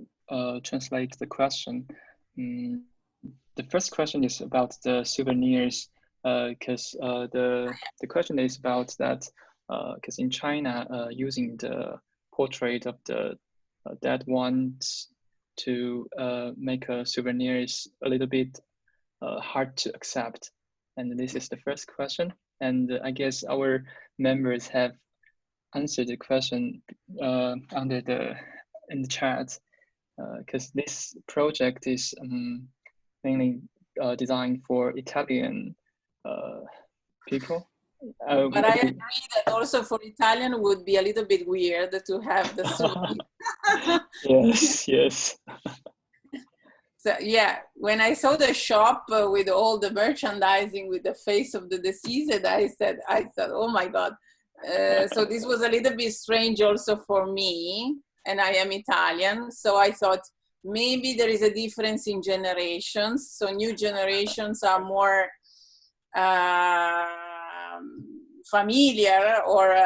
translate the question. The first question is about the souvenirs, because the question is about that, because in China, using the portrait of the dead ones to make a souvenir is a little bit hard to accept. And this is the first question. And I guess our members have answered the question in the chat, because this project is mainly designed for Italian people. But I agree that also for Italian would be a little bit weird to have the souvenir. Yes, yes. So yeah, when I saw the shop with all the merchandising with the face of the deceased, I thought, oh my God. So this was a little bit strange also for me, and I am Italian. So I thought maybe there is a difference in generations. So new generations are more familiar or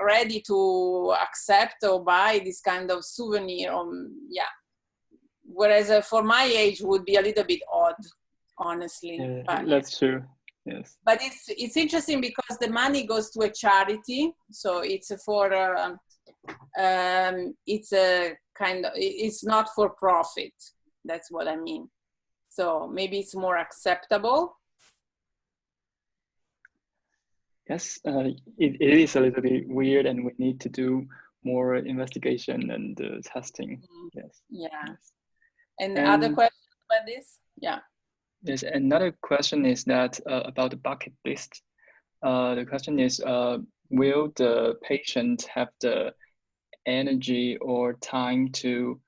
ready to accept or buy this kind of souvenir. Yeah. Whereas for my age would be a little bit odd, honestly. Yeah, but, that's true. Yes. But it's interesting because the money goes to a charity, so it's for it's a kind of, it's not for profit. That's what I mean. So maybe it's more acceptable. Yes, it is a little bit weird, and we need to do more investigation and testing. Yes. Yeah. Yes. And other questions about this? Yeah. Yes, another question is that about the bucket list. The question is, will the patient have the energy or time to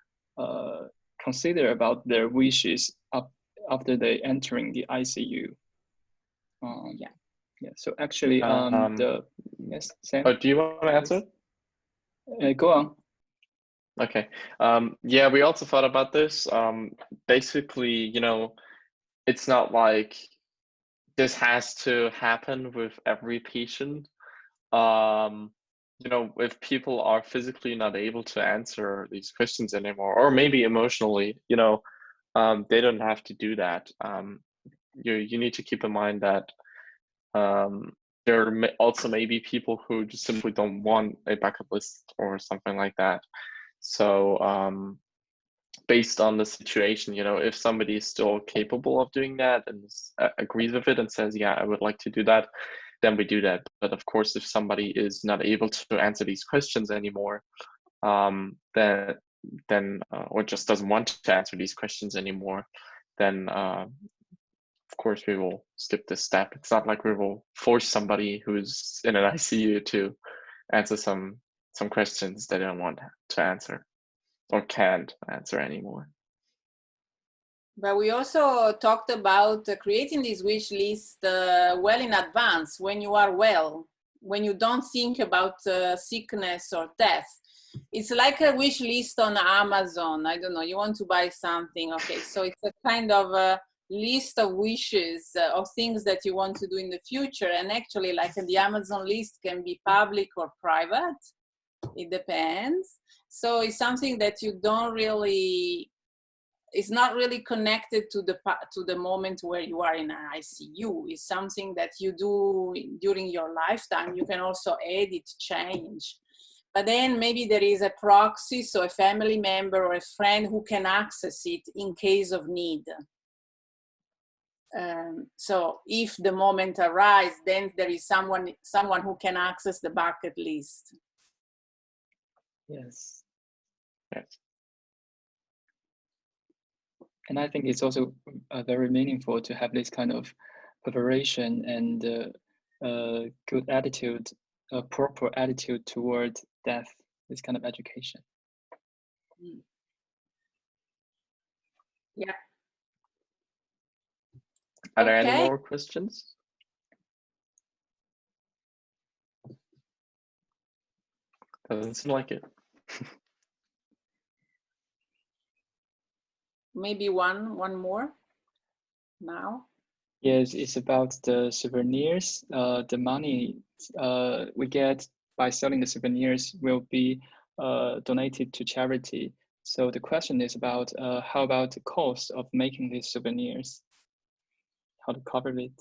consider about their wishes after they entering the ICU? Yeah. Yeah. So actually, yes, Sam. Oh, do you want to answer? Go on. Okay. Yeah, we also thought about this. Basically, it's not like this has to happen with every patient. If people are physically not able to answer these questions anymore, or maybe emotionally, they don't have to do that. You need to keep in mind that there also may be people who just simply don't want a backup list or something like that. So based on the situation, if somebody is still capable of doing that and agrees with it and says, yeah, I would like to do that, then we do that. But of course, if somebody is not able to answer these questions anymore, then or just doesn't want to answer these questions anymore, then of course we will skip this step. It's not like we will force somebody who's in an ICU to answer some questions they don't want to answer or can't answer anymore. But we also talked about creating this wish list well in advance, when you are well, when you don't think about sickness or death. It's like a wish list on Amazon. I don't know, you want to buy something. Okay, so it's a kind of a list of wishes of things that you want to do in the future. And actually, like the Amazon list can be public or private. It depends. So it's something that you don't really, it's not really connected to the moment where you are in an ICU. It's something that you do during your lifetime. You can also edit, change. But then maybe there is a proxy, so a family member or a friend who can access it in case of need. So if the moment arrives, then there is someone who can access the bucket list. Yes. Yes. And I think it's also very meaningful to have this kind of preparation and good attitude, a proper attitude toward death, this kind of education. Yeah. Are there any more questions? Doesn't seem like it. Maybe one more now. Yes, it's about the souvenirs. The money we get by selling the souvenirs will be donated to charity. So the question is about how about the cost of making these souvenirs? How to cover it?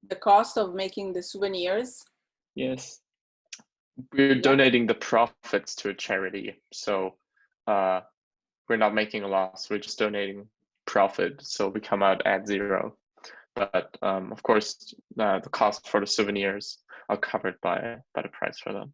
The cost of making the souvenirs? Yes. We're donating the profits to a charity. So we're not making a loss. We're just donating profit. So we come out at zero. But of course, the cost for the souvenirs are covered by the price for them.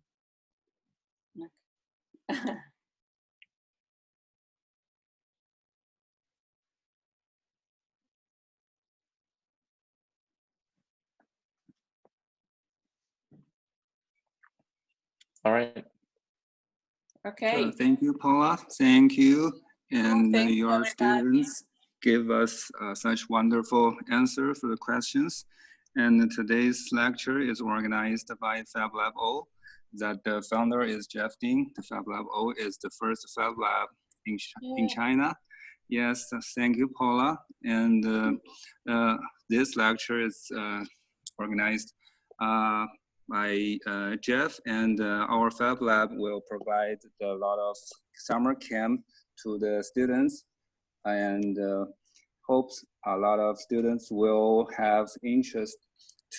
All right. Okay. So thank you, Paula. Thank you. And thank your you, students give us such wonderful answers for the questions. And today's lecture is organized by Fab Lab O. That the founder is Jeff Ding. The Fab Lab O is the first Fab Lab in China. Yes, thank you, Paula. And this lecture is organized by Jeff, and our Fab Lab will provide a lot of summer camp to the students, and hopes a lot of students will have interest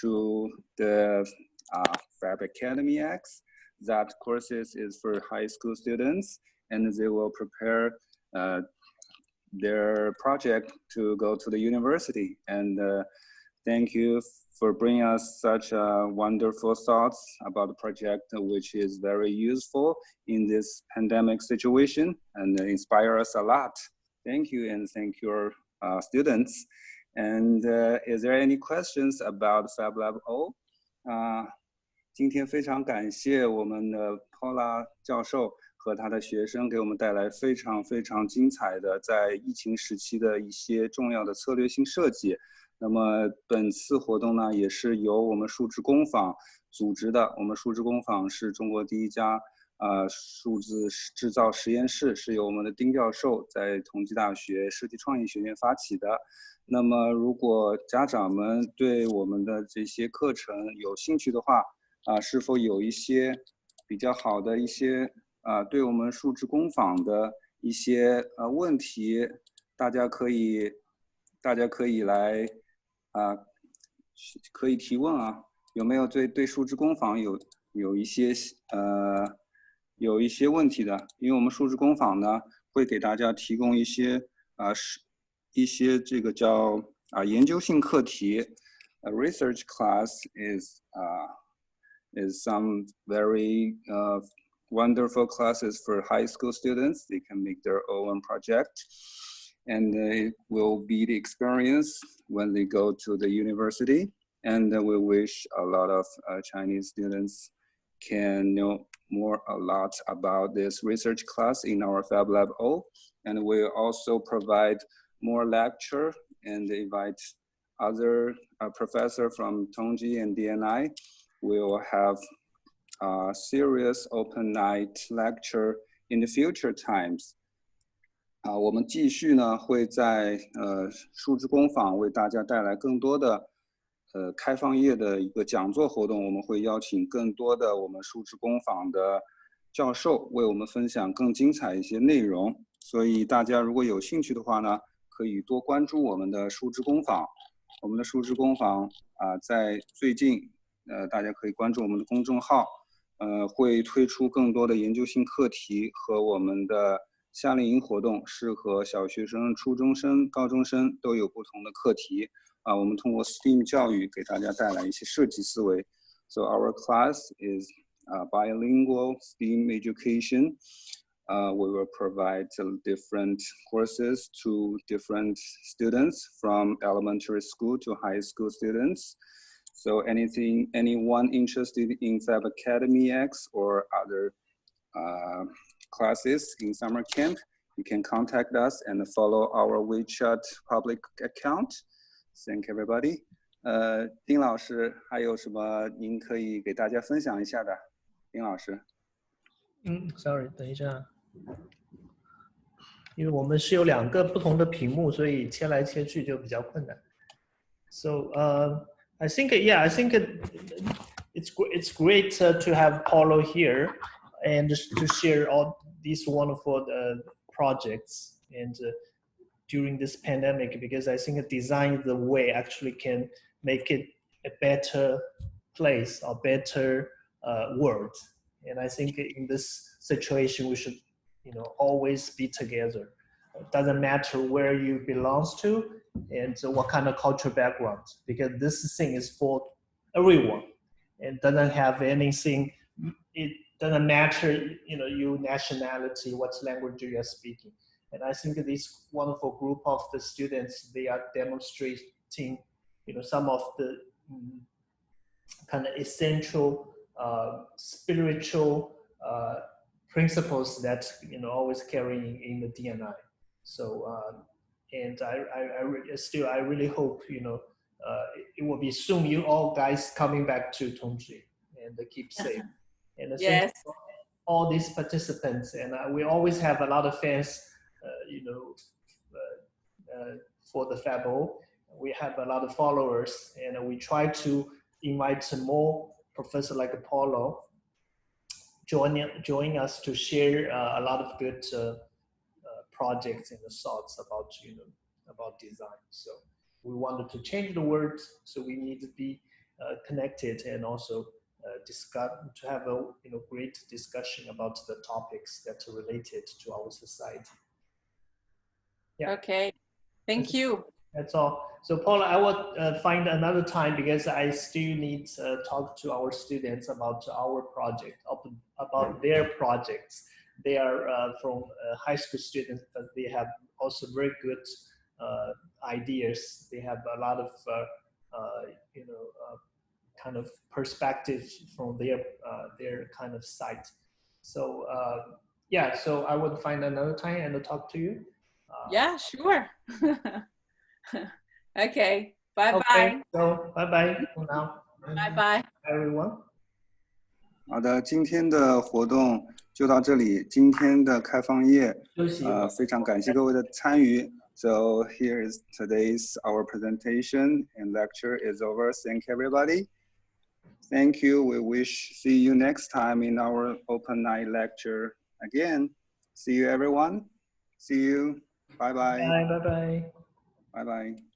to the Fab Academy X. That courses is for high school students, and they will prepare their project to go to the university. And thank you for bringing us such wonderful thoughts about the project, which is very useful in this pandemic situation and inspire us a lot. Thank you, and thank your students. And is there any questions about Fab Lab O? 今天非常感谢我们的 Paola 教授和他的学生给我们带来非常非常精彩的在疫情时期的一些重要的策略性设计。那么本次活动呢，也是由我们数字工坊组织的。我们数字工坊是中国第一家数字制造实验室，是由我们的丁教授在同济大学设计创意学院发起的。那么如果家长们对我们的这些课程有兴趣的话，是否有一些比较好的一些对我们数字工坊的一些问题，大家可以来可以提问啊，有没有对数字工坊有一些问题的？因为我们数字工坊呢会给大家提供一些这个叫研究性课题。Research class is some very wonderful classes for high school students. They can make their own project, and it will be the experience when they go to the university. And we wish a lot of Chinese students can know a lot about this research class in our Fab Lab O. And we also provide more lecture and invite other professor from Tongji and DNI. We will have a serious open night lecture in the future times. 我们继续呢会在数字工坊为大家带来更多的开放业的一个讲座活动。我们会邀请更多的我们数字工坊的教授为我们分享更精彩一些内容。所以大家如果有兴趣的话呢，可以多关注我们的数字工坊。我们的数字工坊在最近大家可以关注我们的公众号，会推出更多的研究性课题和我们的夏令营活动，适合小学生、初中生、高中生都有不同的课题。我们通过 STEAM 教育给大家带来一些设计思维。So our class is bilingual STEAM education. We will provide different courses to different students from elementary school to high school students. So anyone interested in Fab Academy X or other classes in summer camp, you can contact us and follow our WeChat public account. Thank everybody. 丁老师还有什么您可以给大家分享一下的？丁老师。Sorry， 等一下，因为我们是有2个不同的屏幕，所以切来切去就比较困难。So I think it's great to have Paolo here and to share all these wonderful projects and during this pandemic, because I think design the way actually can make it a better place or better world. And I think in this situation we should, always be together. It doesn't matter where you belong to and what kind of cultural background, because this thing is for everyone. It doesn't have anything. It doesn't matter, your nationality, what language you are speaking. And I think this wonderful group of the students, they are demonstrating, some of the kind of essential spiritual principles that always carrying in the DNI. So and I really hope it will be soon you all guys coming back to Tongji and keep safe. And yes, all these participants, and we always have a lot of fans, for the FABO. We have a lot of followers, and we try to invite some more professors like Paolo join us to share a lot of good projects and thoughts about design. So we wanted to change the world, so we need to be connected and also to have a great discussion about the topics that are related to our society. Yeah. Okay. Thank you. That's all. So Paula, I will find another time because I still need to talk to our students about our project, about their projects. They are from high school students, but they have also very good ideas. They have a lot of, kind of perspective from their kind of site. So yeah, so I would find another time and talk to you. Yeah, sure. Okay. Bye bye. Okay, so bye bye for now. Bye bye. Everyone. 好的，今天的活动就到这里。今天的开放夜，非常感谢各位的参与。So here is today's our presentation and lecture is over. Thank you, everybody. Thank you. We wish see you next time in our open night lecture again. See you, everyone. See you. Bye bye. Bye bye. Bye bye.